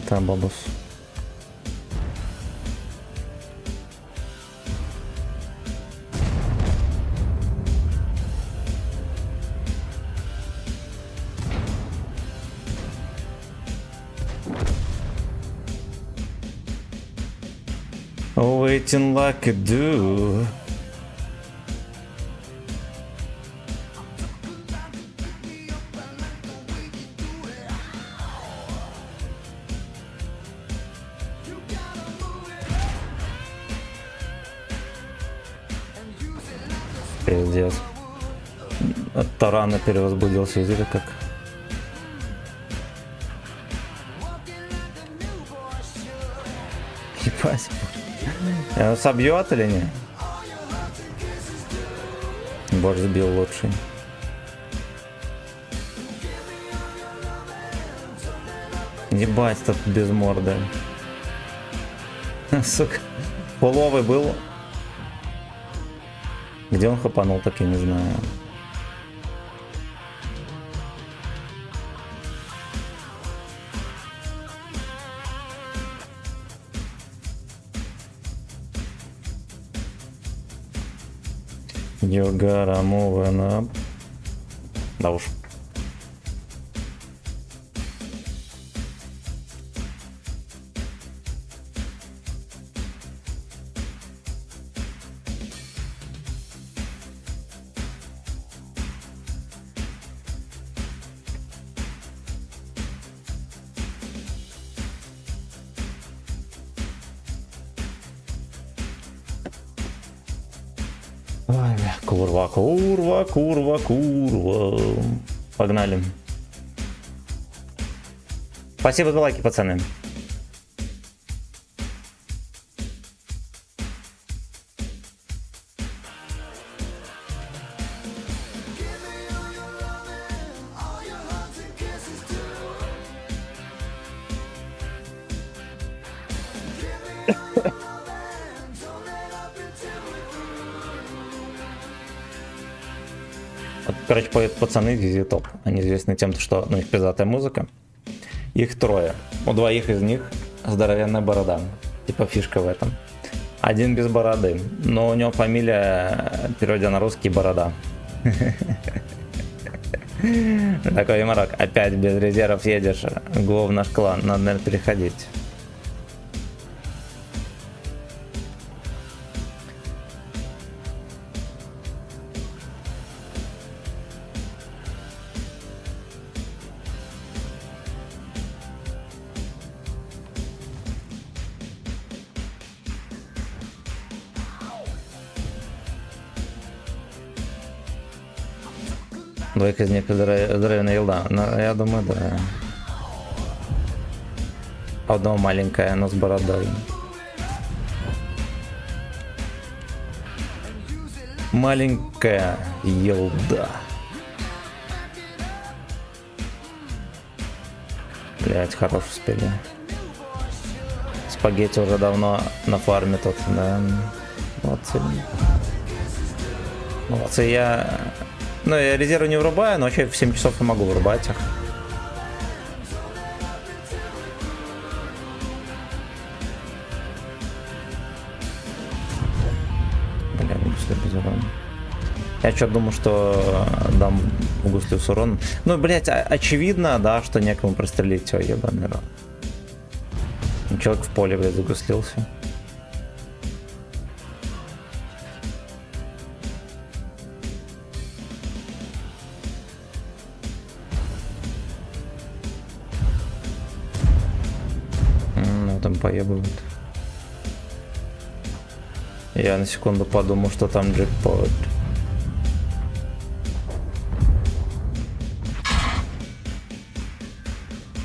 Та бабус. Waiting like a do. Пиздец. От тарана перевозбудился, видели как? Ебать. Собьет или не? Борж сбил лучший. Ебать, тут без морды. Сука. Половый был. Где он хапанул, так я не знаю. You gotta move up. Да уж. Ой, курва, курва, курва, курва. Погнали. Спасибо за лайки, пацаны. Короче, поют пацаны из ZZ Top. Они известны тем, что ну, их пиздатая музыка. Их трое. У двоих из них здоровенная борода. Типа фишка в этом. Один без бороды. Но у него фамилия, переводя на русский, Борода. Такой юморок. Опять без резервов едешь. Го в наш клан. Надо, наверное, переходить. Двоих из них здоровенная елда. Но я думаю, да. Одного маленькая, но с бородой. Маленькая елда. Блять, хорош успели. Спагетти уже давно на фарме тут, да. Молодцы. Молодцы, я... Ну, я резервы не врубаю, но вообще в 7 часов я могу вырубать их. Бля, гусли без урона. Я что думал, что дам гусли с уроном. Ну, блять, очевидно, да, что некому прострелить. Все, ебаный рот. Человек в поле, блядь, загуслился. Там поебывают. Я на секунду подумал, что там джекпот.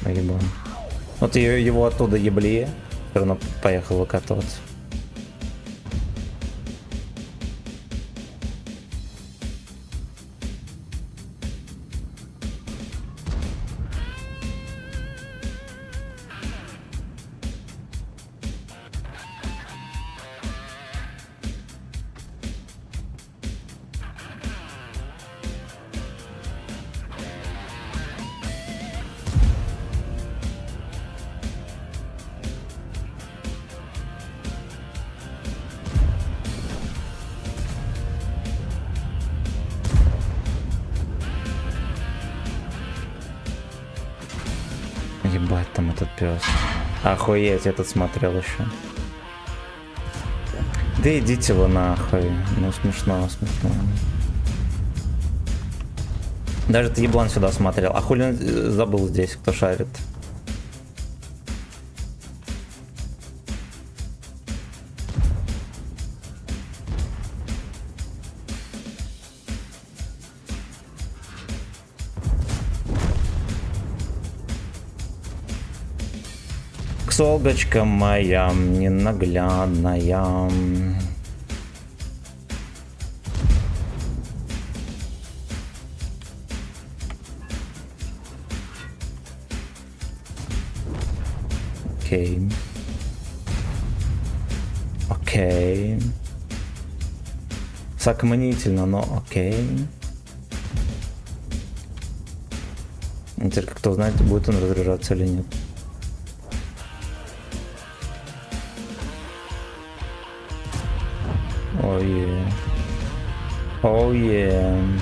Наебан. Вот его оттуда ебли, все равно поехал выкатываться. этот пес. Охуеть, этот смотрел еще. Да идите вы нахуй. Ну смешно, смешно. Даже этот еблан сюда смотрел. А хули он забыл здесь, кто шарит? Солгочка моя ненаглядная. Окей. Окей. Сомнительно, но окей. Теперь кто знает, будет он разряжаться или нет. Oh yeah. Oh yeah.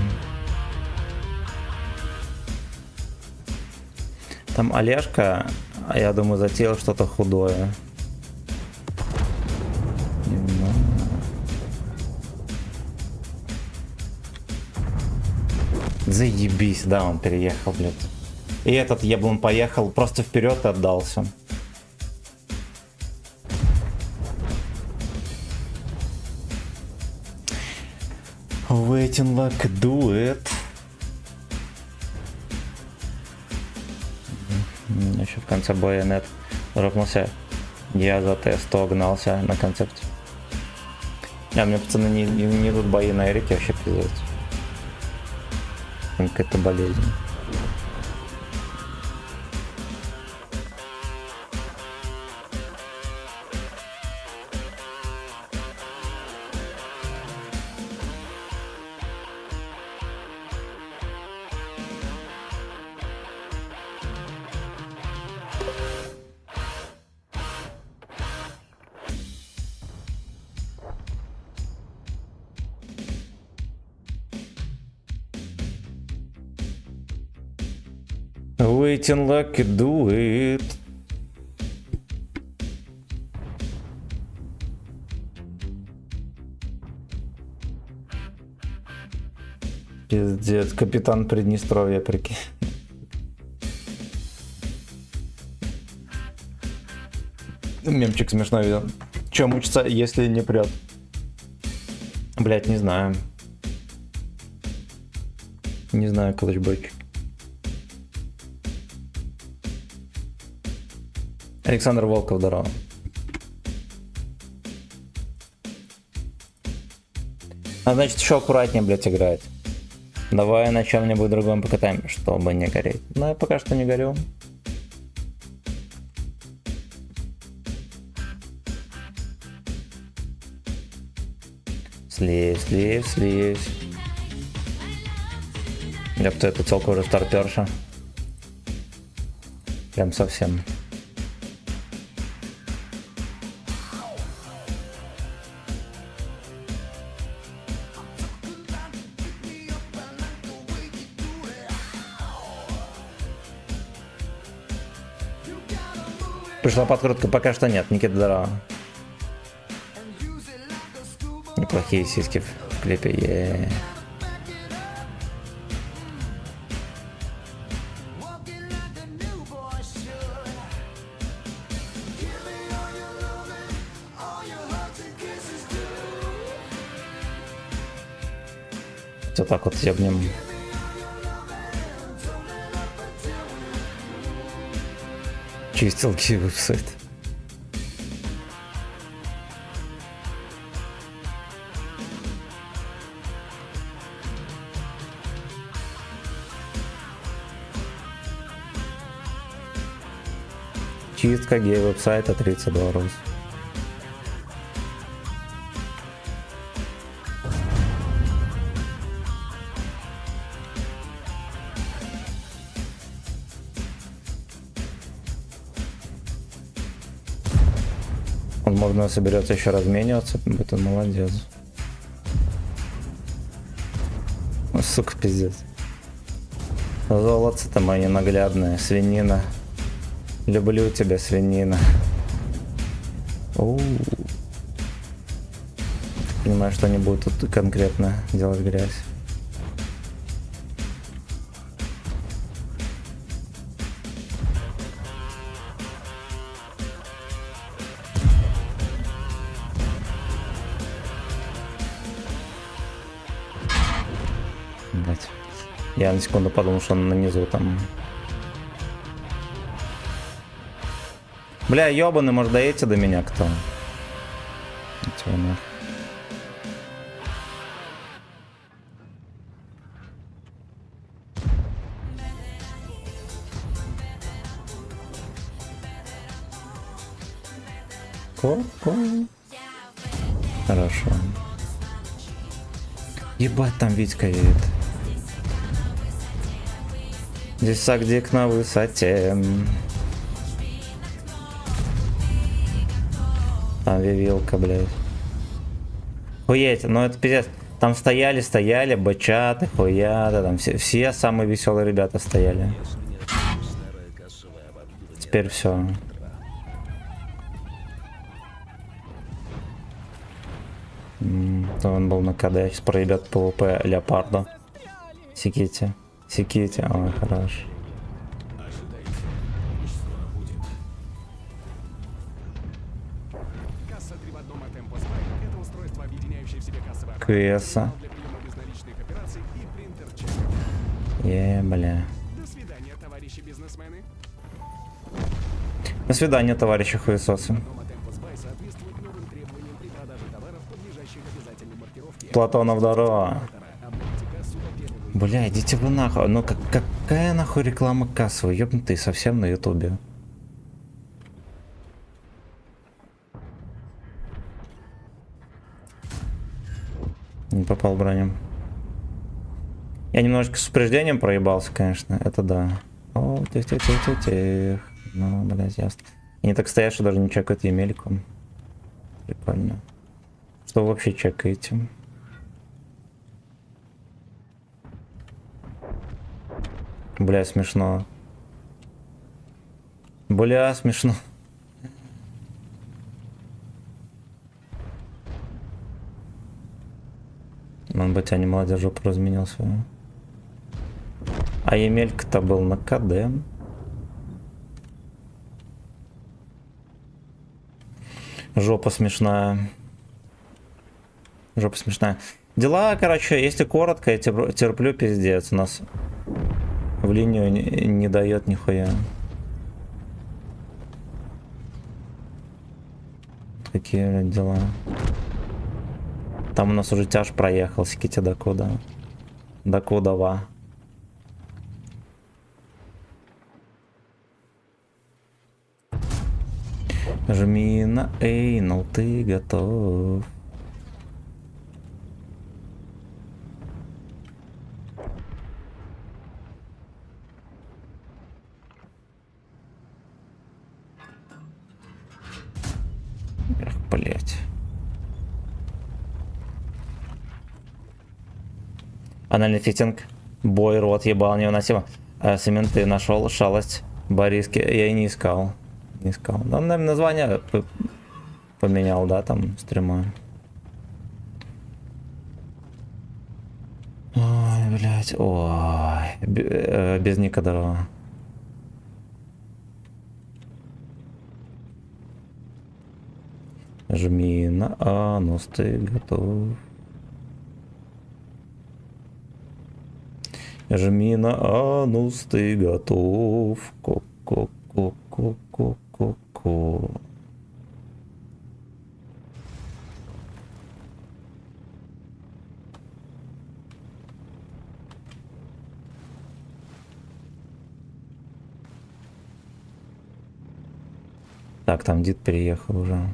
Там Олежка, я думаю, затеял что-то худое. Заебись, да, он переехал, блядь. И этот еблан поехал просто вперед и отдался. Waiting like do it. Еще в конце боя нет ропнулся. Я за Т100 гнался на концепте. А мне пацаны не идут бои на Эрике, вообще пиздец. Какая-то болезнь. Waiting like do it. Пиздец, капитан Приднестровья, прикинь. Мемчик смешной видел. Че мучиться, если не прет? Блять, не знаю. Не знаю, калачбойчик. Александр Волков, здорово. А значит, еще аккуратнее, блядь, играть. Давай на чем-нибудь другом покатаем, чтобы не гореть. Но я пока что не горю. Слезь, слезь, слезь. Ёпта, эта целка уже старперша. Прям совсем. Пришла подкрутка, пока что нет, Никита, здорово. Неплохие сиськи в клипе, Вот так вот ебнем. Чистилки веб-сайт. Чистка гей-веб-сайта $30. Возможно, соберется еще размениваться, будет он молодец. Ну, сука, пиздец. Золотце-то мои наглядные, свинина. Люблю тебя, свинина. Оу. Понимаю, что они будут тут конкретно делать грязь. Блять. Я на секунду подумал, что он на низу там. Бля, ёбаный, может, доедете до меня кто? Чего нахуй? Ко-ко. Хорошо. Ебать, там Витька едет. Здесь сагдик на высоте. Там вивилка, блядь. Хуеть, ну это пиздец. Там стояли, бачаты, хуяты, там все самые веселые ребята стояли. Теперь все. Он был на КД, сейчас проебет ПВП Леопарда. Секите, ой, хорош. Квеса. Бля. До свидания, товарищи бизнесмены. До свидания, товарищи хуесосы. Платонов дорога. Бля, идите вы нахуй. Ну какая нахуй реклама кассовая? Ёбнутый совсем на ютубе. Не попал бронем. Я немножко с упреждением проебался, конечно. Это да. О, тих. Ну, блядь, ясно. Они так стоят, что даже не чекают емельку. Прикольно. Что вы вообще чекаете? Бля, смешно. Бля, смешно. Он бы тебя не молодежь жопу разменил свою. А Емелька-то был на КД. Жопа смешная. Жопа смешная. Дела, короче, если коротко, я терплю, пиздец. У нас в линию не дает нихуя. Такие, блядь, дела. Там у нас уже тяж проехал, ските докуда. Докудова. Жми на эйнал, ты готов. Эх, блять. Анальный фитинг. Бой, рот ебал невыносимо. Цементы нашел, шалость. Бориски. Я и не искал. Не искал. Он, наверное, название поменял, да, там, стрима. Ой, блядь. Ой. Без никогда. Жми на анус, ты готов. Жми на анус, ты готов. Ко-ко-ко-ко-ко-ко. Так, там дед переехал уже.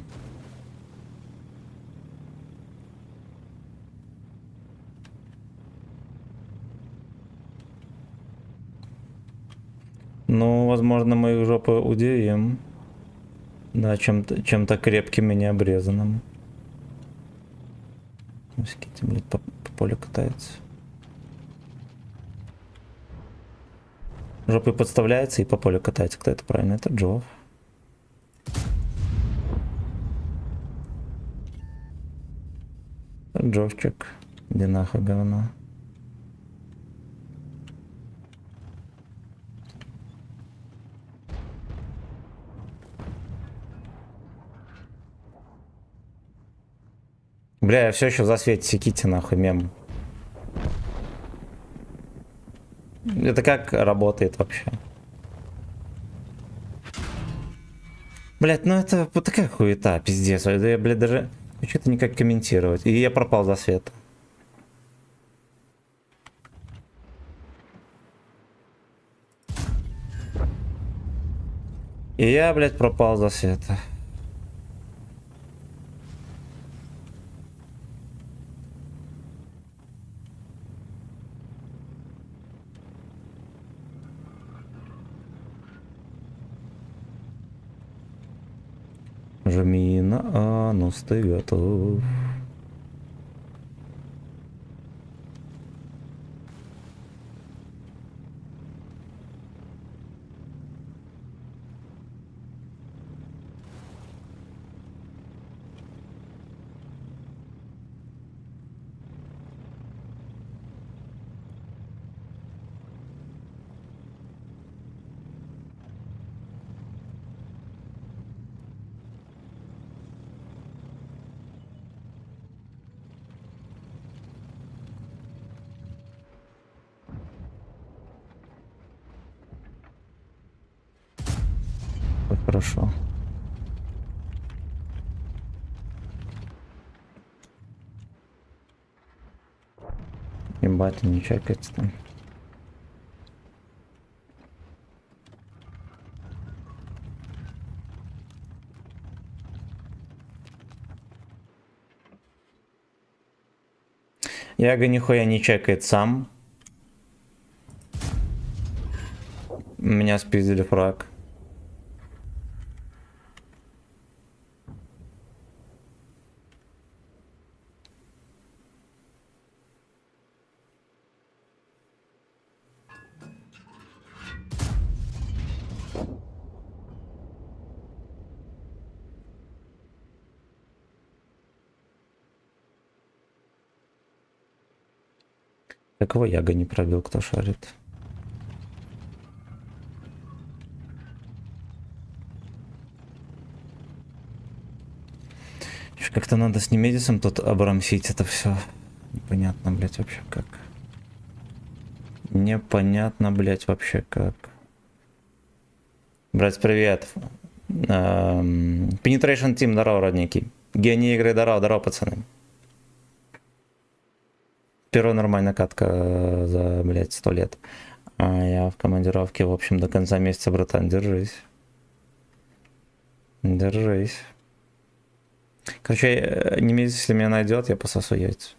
Ну, возможно, мы их жопы удивим. Да, чем-то крепким и необрезанным. Ските, блядь, по полю катается. Жопой подставляется и по полю катается. Кто это правильно? Это Джов. Это Джовчик. Иди нахуй, говно. Бля, я все еще в засвете, секите нахуй мем. Это как работает вообще? Блять, ну это вот такая хуета, пиздец. Это я, блядь, даже что-то никак комментировать. И я пропал за света. И я, блядь, пропал за света. Жми на анус, ты готов. Ой, хорошо. Ебать, не чекается там. Яга нихуя не чекает сам. Меня спиздили фраг. Какого Яга не пробил, кто шарит? Как-то надо с Немедисом тут обрамсить это все. Непонятно, блять, вообще как. Непонятно, блять, вообще как. Брать, привет. Penetration Team, здорово, родненький. Гений игры, здорово, здорово, пацаны. Первая нормальная катка за, блядь, 100 лет. А я в командировке, в общем, до конца месяца, братан, держись. Держись. Короче, не месяц, если меня найдет, я пососу яйца.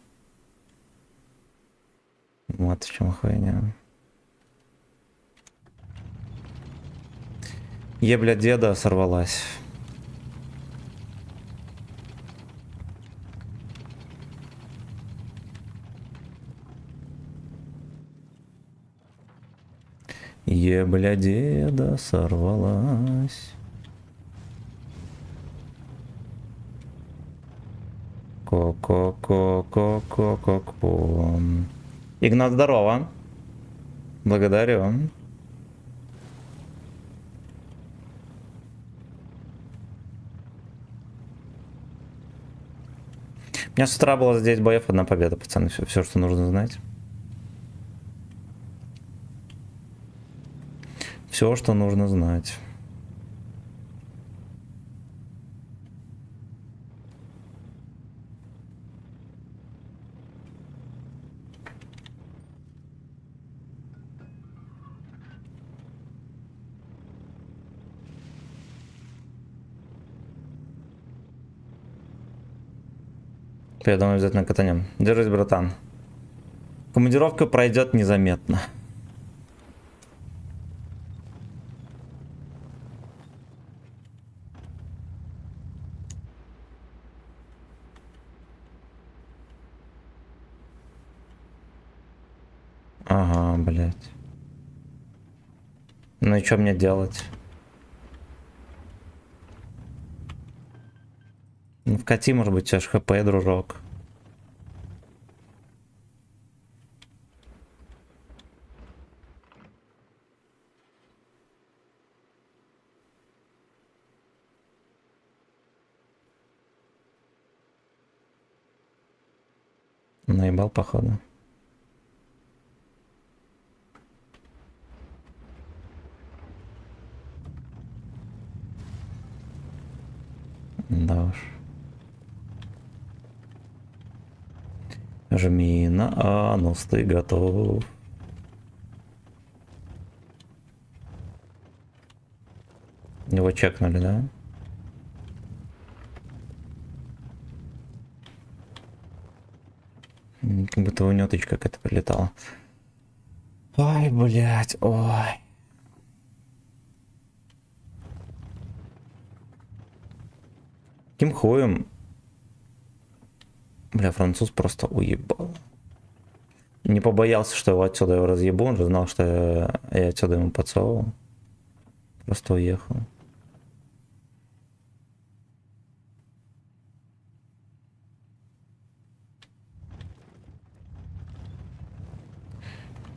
Вот в чем хуйня. Ебля деда сорвалась. Ебля деда сорвалась. Ко-ко-ко-ко-ко-ко-ко. Игнат, здорово. Благодарю. У меня с утра было здесь боев, одна победа, пацаны. Все, что нужно знать. Все, что нужно знать. Я думаю, обязательно катанем. Держись, братан. Командировка пройдет незаметно. Ага, блядь. Ну и что мне делать? Ну вкати, может быть, у тебя ж хп, дружок. Наебал, походу. Да уж. Жми на анус, ты готов. Его чекнули, да? Как будто у него тычка какая-то прилетала. Ой, блядь, ой. Каким хуем? Бля, француз просто уебал. Не побоялся, что его отсюда его разъебу, он же знал, что я отсюда ему подсовывал. Просто уехал.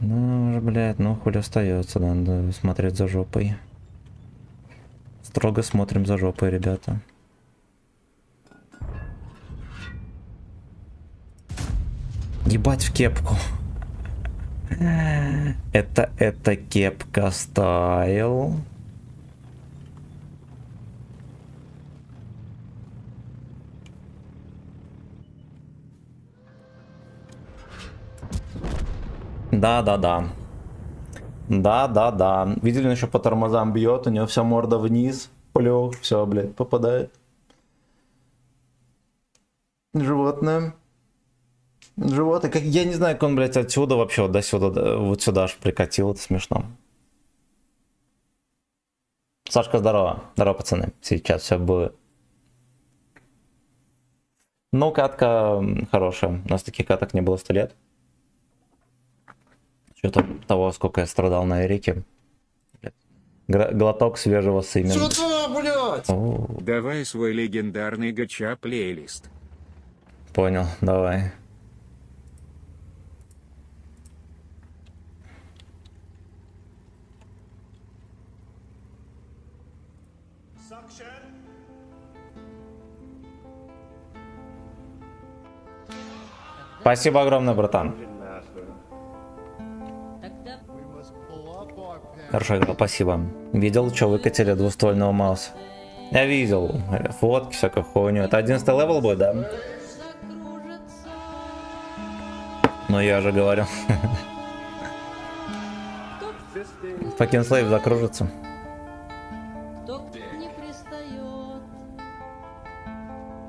Ну, уже, блядь, ну хули остается, надо смотреть за жопой. Строго смотрим за жопой, ребята. Ебать в кепку. Это кепка стайл. Да-да-да. Да-да-да. Видели, он еще по тормозам бьет, у него вся морда вниз. Плюх, все, блядь, попадает. Животное. Животное. Как, я не знаю, как он, блядь, отсюда вообще вот до сюда, вот сюда аж прикатил, это смешно. Сашка, здорово. Здорово, пацаны. Сейчас все будет. Ну, катка хорошая. У нас таких каток не было 100 лет. Что-то того, сколько я страдал на Эрике. Глоток свежего сымена. Сюда, блядь! О, Давай свой легендарный гача плейлист. понял, давай. Спасибо огромное, братан. Хорошо играл, спасибо. Видел, что выкатили двуствольного мауса? Я видел. Фотки, всякую хуйню. Это 11 левел будет, да? Ну я же говорю. Fucking Slave закружится. Кто не пристает,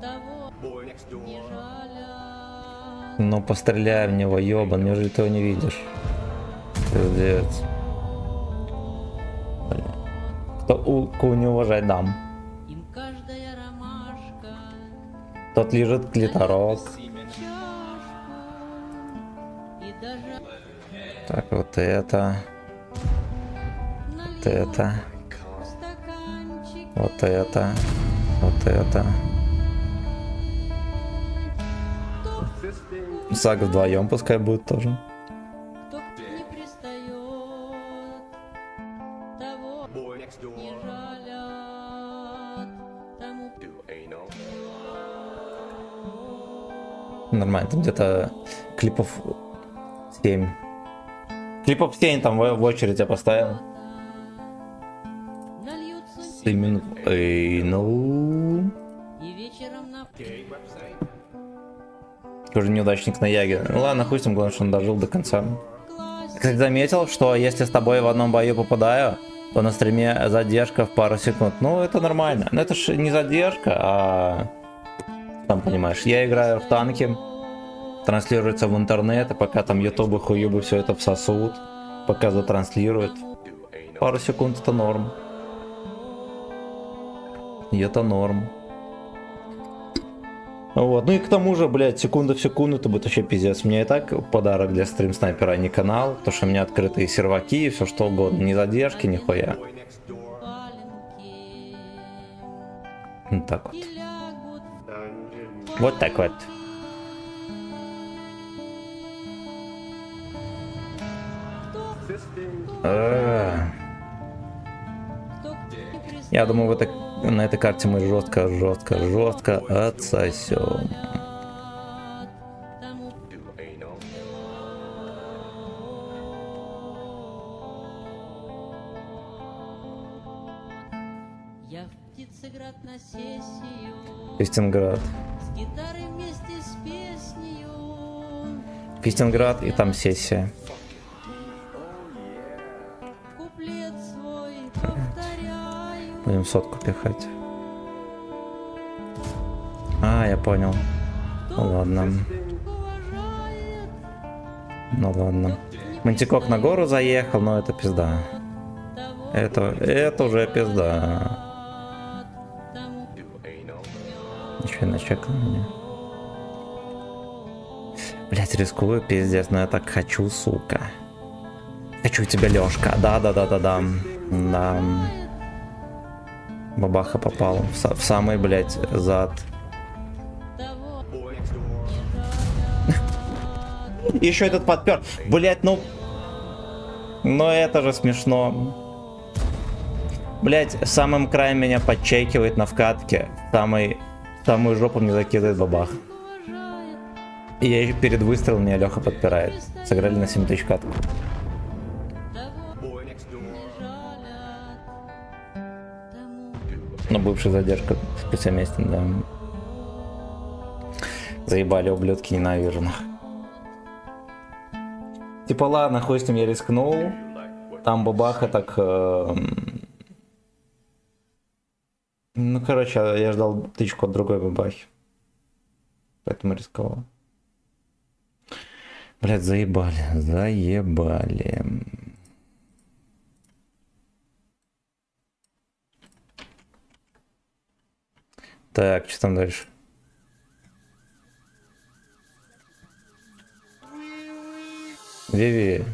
того не жалят. Ну постреляй в него, ёбан, неужели ты его не видишь? Пиздец. Кто не уважать дам. Им каждая ромашка Тот лежит клиторок. чашка, и даже Так, вот это. Вот это. стаканчик Вот это. Вот это. Сага вдвоем пускай будет тоже. кто не пристает, того не жалят, тому Нормально, там где-то клипов 7. Клипов 7 там в очередь я поставил. нальются Именно. Эй, ну. и вечером на Уже неудачник на Яге. Ну ладно, хуй с ним, главное, что он дожил до конца. Кстати, заметил, что если с тобой в одном бою попадаю, то на стриме задержка в пару секунд. Ну, это нормально. Но это ж не задержка, а... Там, понимаешь, я играю в танки, транслируется в интернет, и пока там ютубы, хуюбы все это всосут, пока затранслируют. Пару секунд это норм. И это норм. Вот, ну и к тому же, блядь, секунда в секунду, это будет вообще пиздец. Мне и так подарок для стрим снайпера, а не канал, потому что у меня открытые серваки и все что угодно, ни задержки, нихуя. валенки Вот так вот. и лягут Вот так вот. кто не пристает. Я думаю, на этой карте мы жестко отсосем. Тому я в Птицеград на сессию Фистинград. с гитарой вместе с песнею. Фистинград и там сессия. Куплет свой повторяю. Будем сотку пихать. А, я понял. Ну ладно. Уважает Ну ладно. Мантикок на гору заехал, но это пизда. того, Это уже пизда. тому Ничего не чекал меня. Блять, рискую, пиздец, но я так хочу, сука. Хочу тебя, Лёшка. Да. Да. Бабаха попал в самый, блять, зад. того Еще этот подпер. Блять, ну это же смешно. Блять, самым краем меня подчекивает на вкатке. Самую жопу мне закидывает бабах. уважает. И я еще перед выстрелом меня Леха подпирает. Сыграли на 7000 катку. Того не жалят. Тому Но бывшая задержка спецместен, да. Заебали, ублюдки, ненавижу. Типа ладно, хуй с ним, я рискнул. Там бабаха так... Ну, короче, я ждал тычку от другой бабахи. Поэтому рисковал. Блять, заебали. Так, что там дальше? Виви.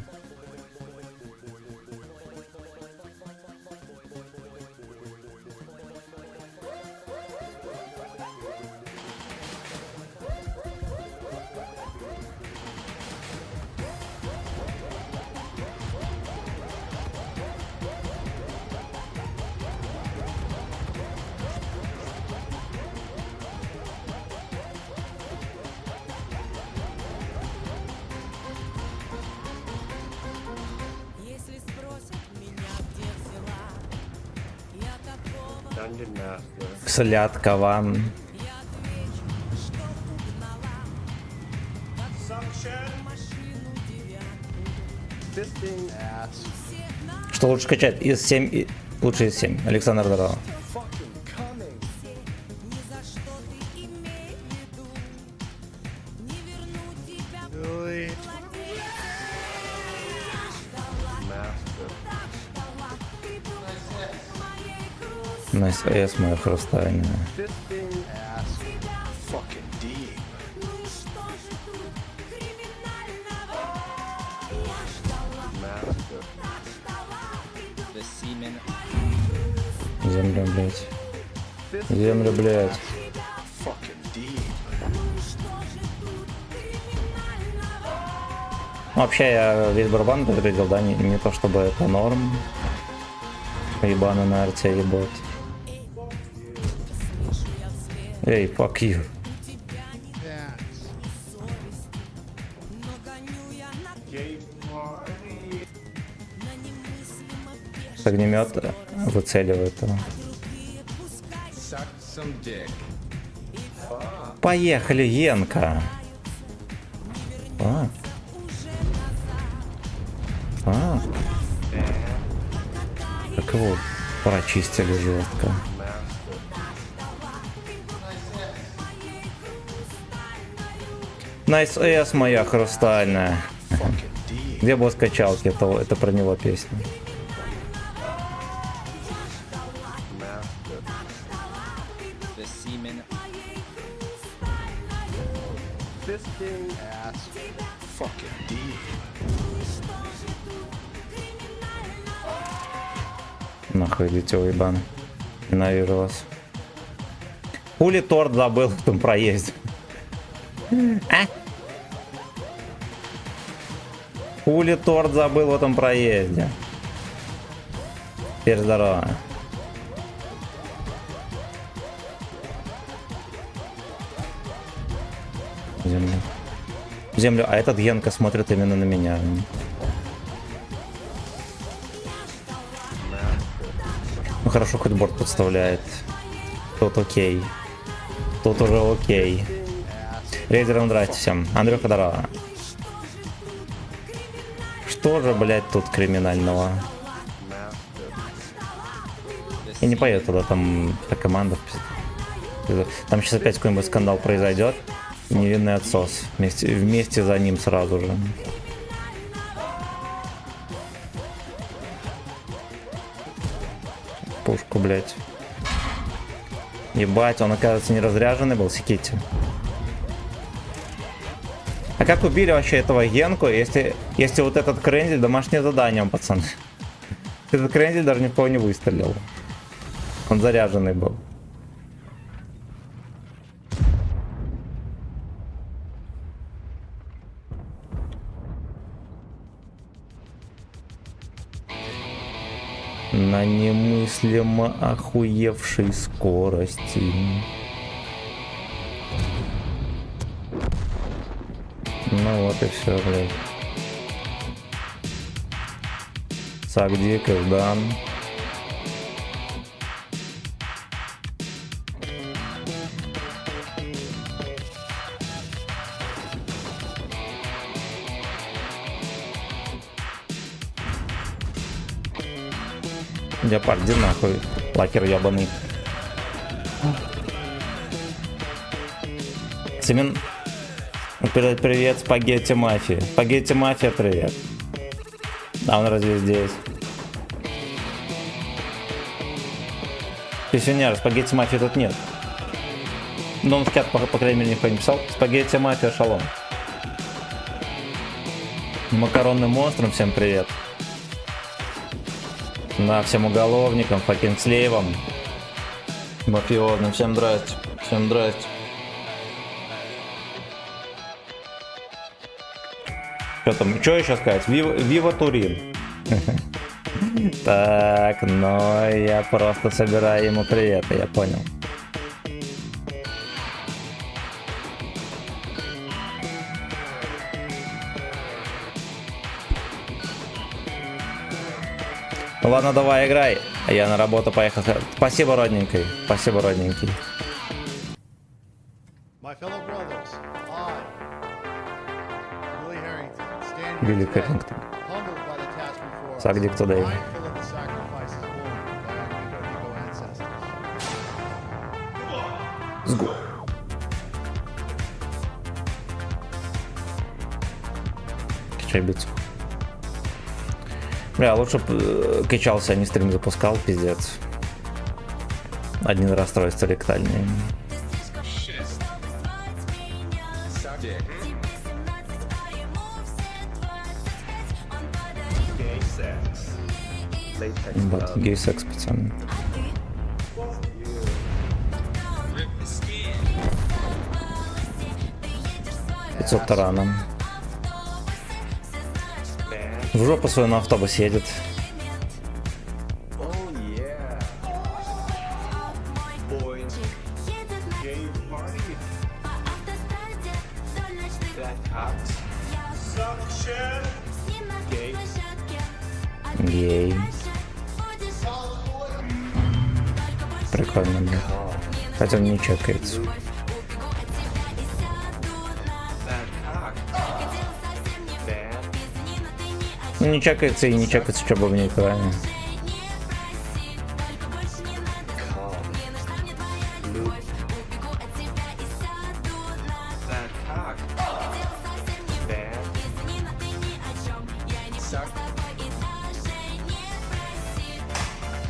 Если спросят меня, где взяла, я такого Dungeon Master. Слядка вам. я отвечу, что угнала машину девятую. Fisting ass. Всех нас Что лучше качать? Из 7, лучше из 7. Александр Здорово. Fucking coming. ни за что ты имей в виду, не верну тебя Really? владельцу. Я ждала, Master. так ждала, ты был моей грустью. Найс, эс моя хрустальная. Fisting ass. Fucking deep. Ну и что же тут криминального? Я ждала, Master. так ждала, ты был Земля, блять. Fisting Земля, блять. fucking deep. Вообще, я весь барабан подредил, да, не то чтобы это норм. Ебаный на арте ебать. Эй, fuck you. но гоню я на немыслимо С огнемета выцеливает его. другие, пускай Suck some dick. Поехали, Енка. Как его прочистили жестко. Найс эс моя хрустальная. Где был скачалки? Это про него песня. Fisting ass fucking D. Нахуй, дитё ебаный. Ненавижу вас. Хули торт забыл в том проезде? А? Хули торт забыл в этом проезде? Теперь здорово. Землю. Землю. А этот Генка смотрит именно на меня. Ну хорошо, хоть борт подставляет. Тут окей. Тут уже окей. Рейдерам здрасте всем. Андрюха, здорово. Что же, блядь, тут криминального? Я не поеду туда, там команда. Там сейчас опять какой-нибудь скандал произойдет. Невинный отсос. Вместе за ним сразу же. Пушку, блядь. Ебать, он, оказывается, не разряженный был, секите. А как убили вообще этого Генку, если вот этот крендель домашнее задание, пацаны? Этот крендель даже ни в кого не выстрелил. Он заряженный был. На немыслимо охуевшей скорости. Ну вот и все, блядь. Сагдик, Ивдан. Леопард, иди нахуй, лакер ебаный. Семен, передать привет Спагетти Мафии. Спагетти Мафия, привет. А он разве здесь? Пенсионер, Спагетти Мафии тут нет. Но он в чат, по крайней мере, никто не писал. Спагетти Мафия, шалом. Макаронным монстрам всем привет. Да, всем уголовникам, факин слейвам, мафиозным, всем здрасте, всем здрасте. Что там, что еще сказать? Вива Турин. Так, ну я просто собираю ему приветы, я понял. Ладно, давай, играй. Я на работу поехал. Спасибо, родненький. Спасибо, родненький. Билли Хэрингтон. Сагдик Тудей. Сгу. Кичайбицу. Бля, лучше б качался, а не стрим запускал, пиздец. Один расстройство ректальные. Бат, гей-секс, пацаны. Пятьсот тараном. В жопу свою на автобус едет. Гей. Прикольно, блин. Хотя он не чекается. Ну не чекается и не чекается, что бы в ней правильно.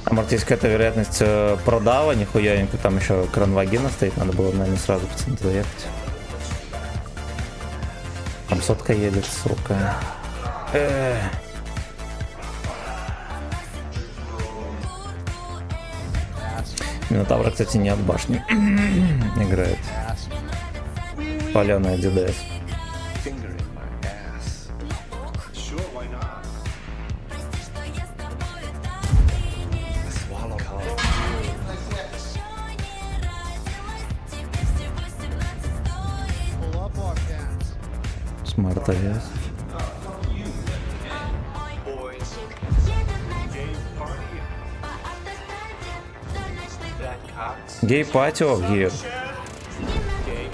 Амортийская это вероятность продава, нихуя, там еще кран вагина стоит, надо было, наверное, сразу пацаны заехать. Там сотка едет, сука. Минотавра, кстати, не от башни играет. Паленая DDS. Finger in my ass. Sure, why not? Swallow hard. Смарт AS. Boys. Gay party. That cock's Гей-патио, гей. gay.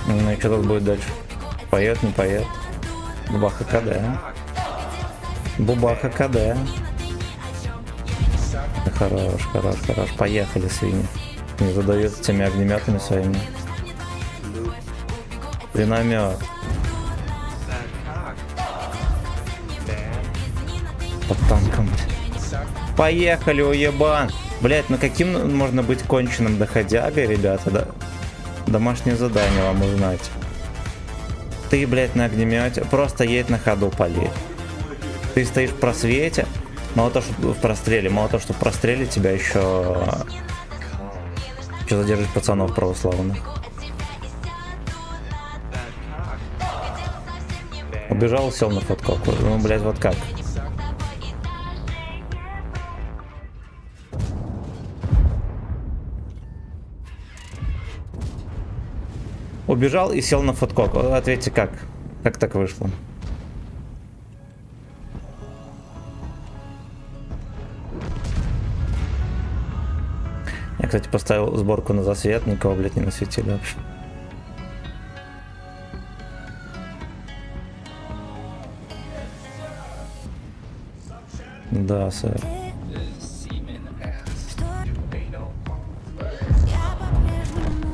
Ну и что тут будет дальше? Поет, не поет? Бубаха КД. Бубаха КД. Хорош, хорош, хорош. Поехали, свиньи. Не задают теми огнеметами своими. Пулемет. Под танком. Поехали, уебан. Блять, ну каким можно быть конченным доходягой, ребята, да? Домашнее задание вам узнать. Ты, блядь, на огнемете, просто едь на ходу пали. Ты стоишь в просвете, мало того, что в простреле, что в простреле тебя еще задержишь пацанов православных. Убежал, сел на фотку. Ну, блядь, вот как. Убежал и сел на фудкок. Ответьте, как? Как так вышло? Я, кстати, поставил сборку на засвет, никого, блядь, не насветили вообще. Да, сэр.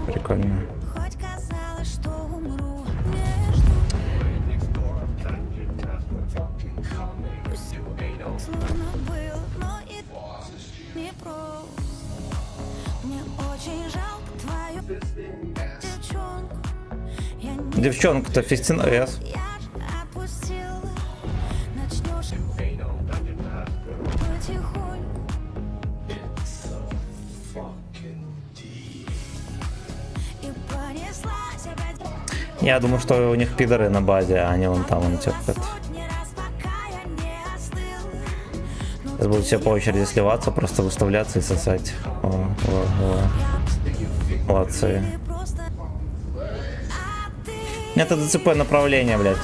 Прикольно. Хоть казалось, что умру сложно было, но и не просто. Мне очень жалко твою девчонку. Я не Девчонка-то Фистин С. я ж отпустила. Начнешь потихоньку. И понеслась опять. Я думаю, что у них пидоры на базе, а они вон там, вон терпят. Сотни раз, пока я не остыла. Сейчас будут все по очереди сливаться, просто выставляться и сосать. О. Молодцы. Просто Это ДЦП направление, блядь.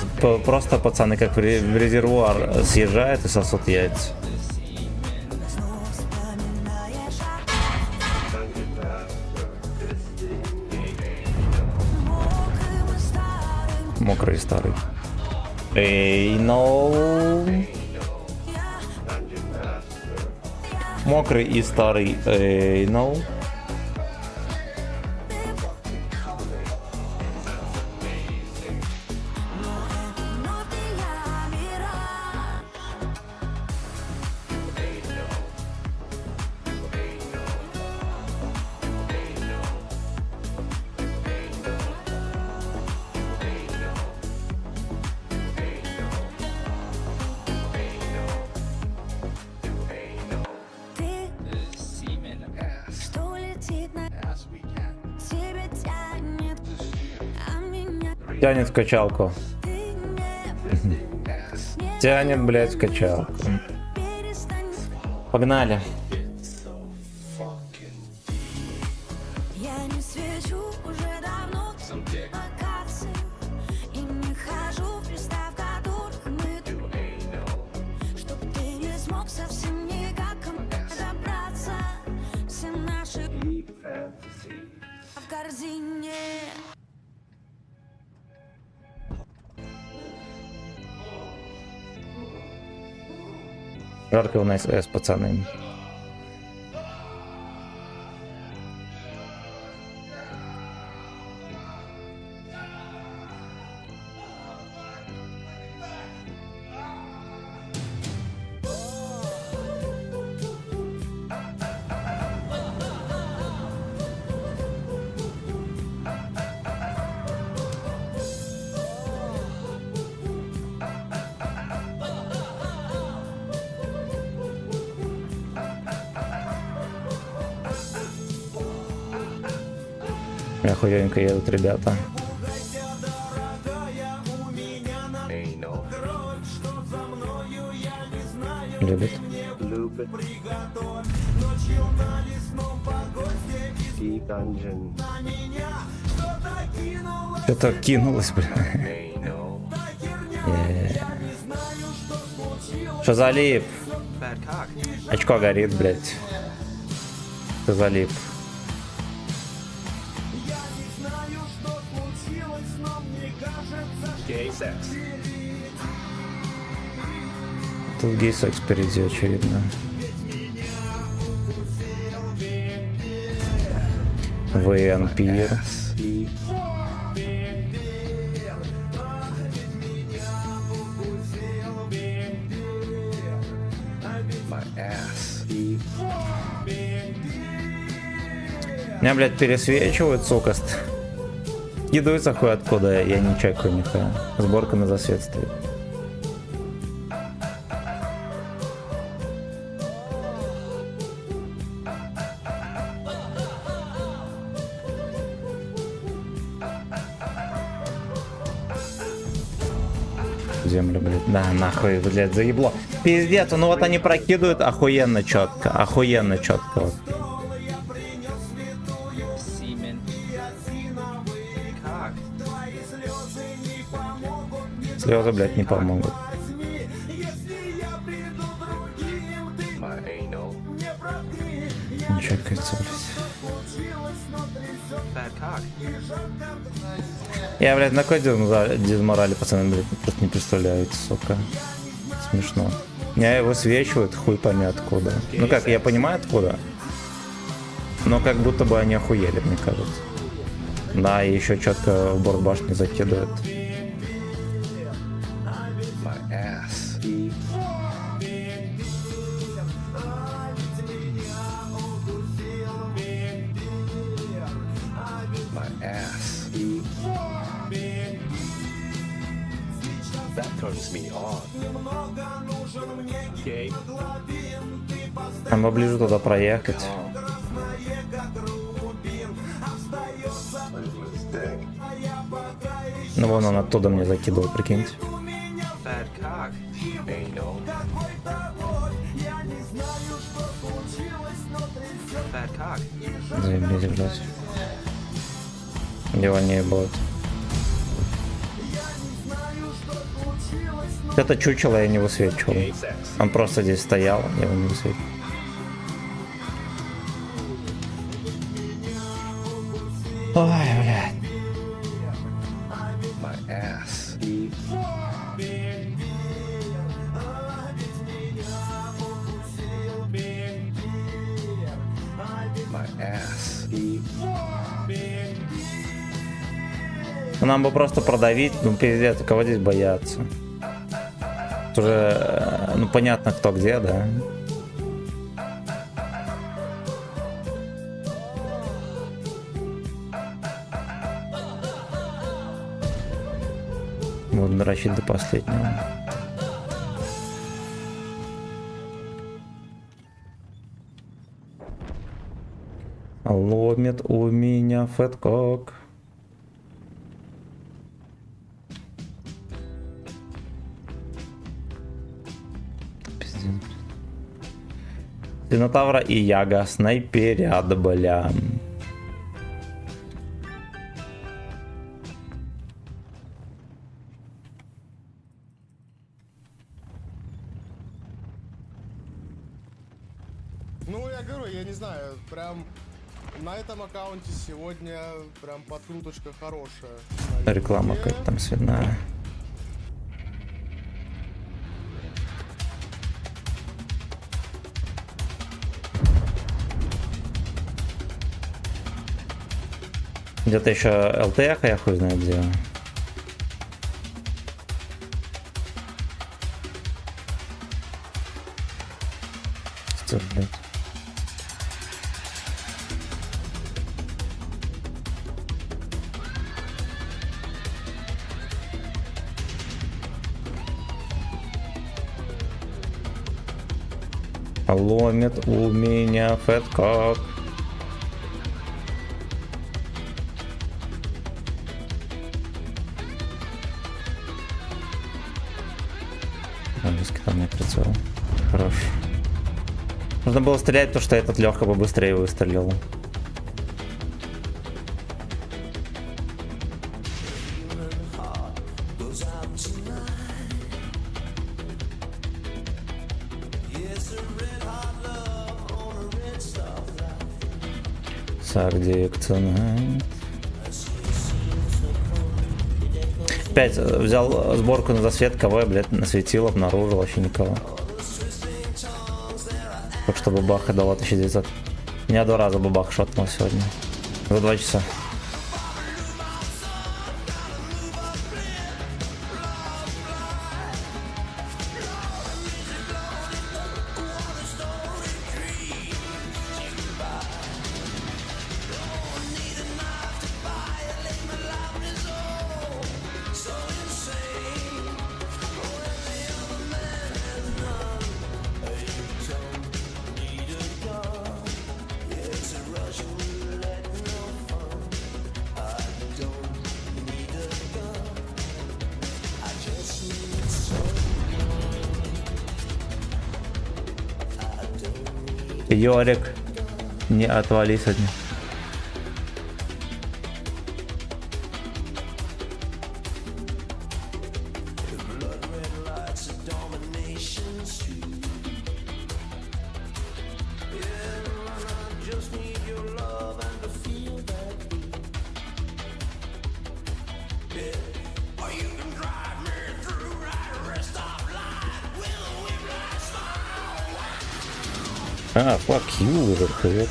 Просто пацаны как в резервуар съезжают и сосут яйца. вспоминаешь мокрым и старым. Мокрый и старый. Эй, no. Мокрый и старый. Эй, no. Но ты я мираж. Ты, что летит на тебя тянет, а меня Тянет в качалку. ты не Тянет, блядь, в качалку. перестань. Погнали. Я не свечу уже давно локации и не хожу в места, в которых мы, чтоб ты не смог совсем никак ко мне добраться. Все наши в корзине. Жарко у нас С, пацаны. Охуенько едут ребята. Anal. Любят. Lube. Deep dungeon. Что-то кинулось, блин. Anal. Что залип? Очко горит, блядь. Что залип? Gay sex. Тут гей-секс впереди, очевидно. Вампир. Deep. My ass. Deep. Меня, блядь, пересвечивают, сука. Кидаются хуй откуда, я не чекаю нихуя. Сборка на засвет стоит. Землю, блядь. Да, нахуй, блядь, заебло. Пиздец, ну вот они прокидывают охуенно четко. Охуенно четко. Вот. Слезы, блядь, не помогут. My anal. Не чекается, блядь. Я, блядь, на какой дизморали, пацаны, блядь, просто не представляю, сука. Смешно. Меня его свечивают, хуй пойми откуда. Ну как, я понимаю откуда. Но как будто бы они охуели, мне кажется. Да, и еще четко в борт башни закидывают. My ass. Deep. My ass. Deep. That turns me on. Gay. Там поближе туда проехать. Ну вон он оттуда мне закидывал, прикиньте. Anal. Заебись, блядь. Где они будут? Это чучело я не высвечивал. Gay sex. Он просто здесь стоял, я его не высвечивал. Ой, блядь. My ass. Deep. My ass. Deep. Нам бы просто продавить, ну пиздец, кого здесь бояться. Тут уже, ну понятно кто где, да. Буду дрочить до последнего. Ломит у меня фэткок. Пиздец. Динотавра и Яга снайперят, бля. Ну, я говорю, я не знаю, прям на этом аккаунте сегодня прям подкруточка хорошая. На Реклама Ютубе. как там свиная. Где-то еще ЛТХ, я хуй знает где. Что, блядь? Ломит у меня фэткок. Нужно было стрелять, потому что этот легко бы быстрее выстрелил. Сардикцинайт. Опять взял сборку на засвет, кого я, блядь, насветил, обнаружил, вообще никого. Так что бабаха дала 1900. Меня 2 раза бабах шотнул сегодня. За 2 часа. Йорик, не отвались от них. А, fuck you, привет.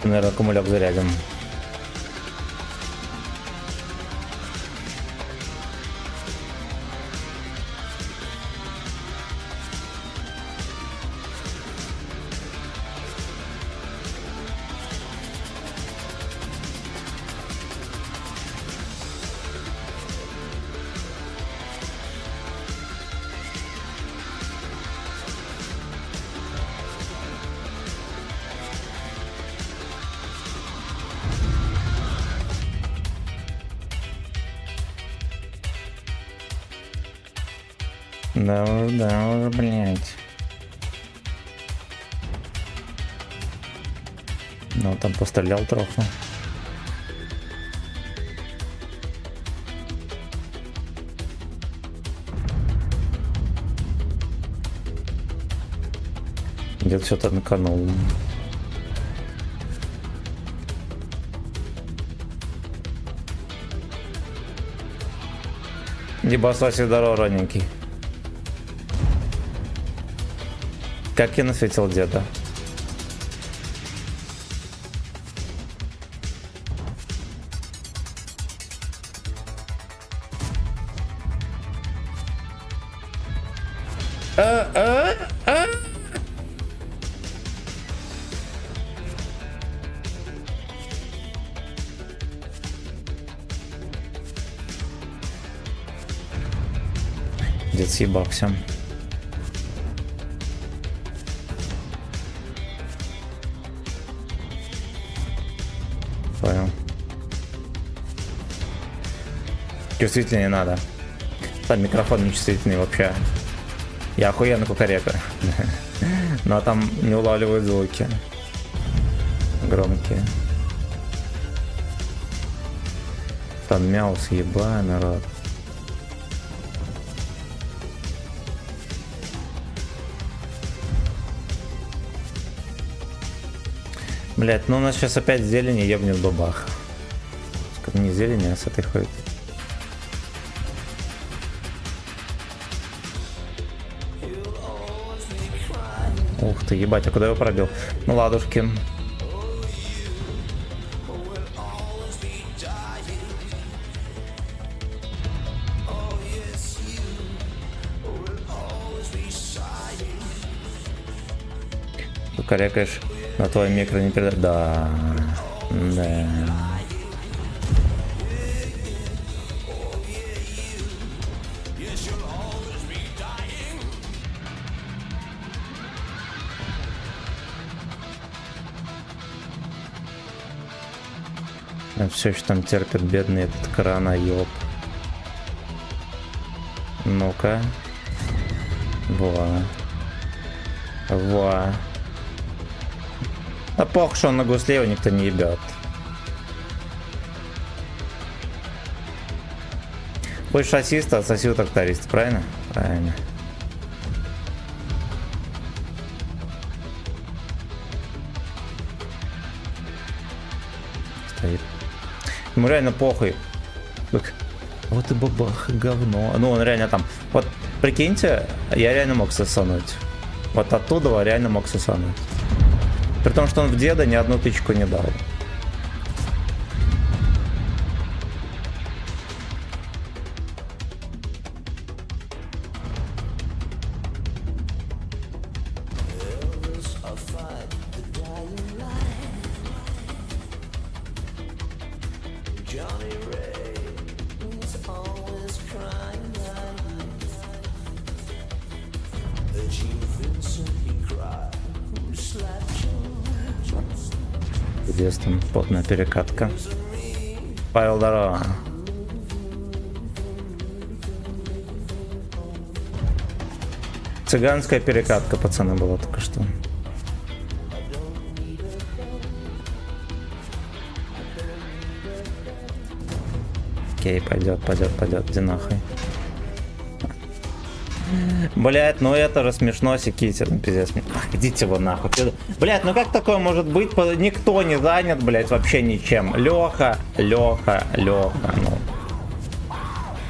Наверное, аккумулятор зарядим. Да уж, блядь. Ну, там пострелял трохи. Где-то что-то наканул. Ебаса здорово, раненький. Как я насветил деда? Дед съебался. Понял. Чувствительнее не надо. Там микрофон не чувствительный вообще. Я охуенно кукарека. Но там не улавливают звуки. Громкие. Там мяус, ебай, народ. Блять, ну у нас сейчас опять зелень и ебнет бабах. Не зелень, а с этой ходит. Ух ты, ебать, а куда его пробил? Ну ладушки. Корякаешь на твоем микро не передать. Да. Да. Все еще там терпит бедный этот краноёб. Ну-ка. Во. Во. Да похуй, что он на гусле, его никто не ебет. Больше ассиста, отсоси у тракториста, правильно? Правильно. Стоит. Ему реально похуй. Вот и бабах, говно. Ну он реально там. Вот прикиньте, я реально мог сосануть. Вот оттуда реально мог сосануть. При том, что он в деда ни одну тычку не дал. Здесь там потная перекатка. Павел, здорово. Цыганская перекатка, пацаны, была только что. Окей, пойдет, иди нахуй. Блять, ну это же смешно, секите, ну пиздец. Ах, идите вы нахуй. Блять, ну как такое может быть? Никто не занят, блять, вообще ничем. Леха, ну.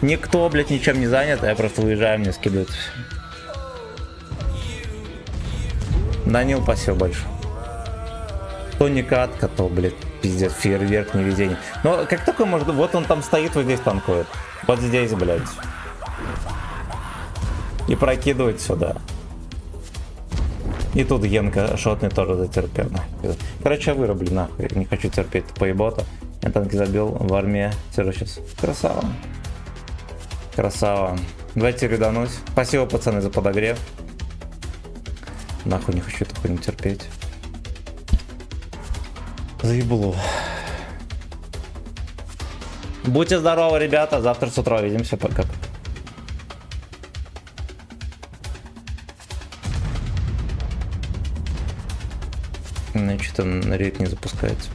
Никто, блять, ничем не занят, я просто выезжаю, мне скидывают. Данил, спасибо большое. То не катка, то, блять, пиздец, фейерверк, невезение. Но как такое может... Вот он там стоит, вот здесь танкует. Вот здесь, блять. И прокидывать сюда. И тут Генка шотный тоже затерпел. Короче, я вырублю нахуй. Не хочу терпеть поебота. Я танки забил в армии. Все сейчас. Красава. Красава. Давайте реданусь. Спасибо, пацаны, за подогрев. Нахуй не хочу эту хуйню терпеть. Заебло. Будьте здоровы, ребята. Завтра с утра увидимся. Пока. Ну, что-то на рейд не запускается.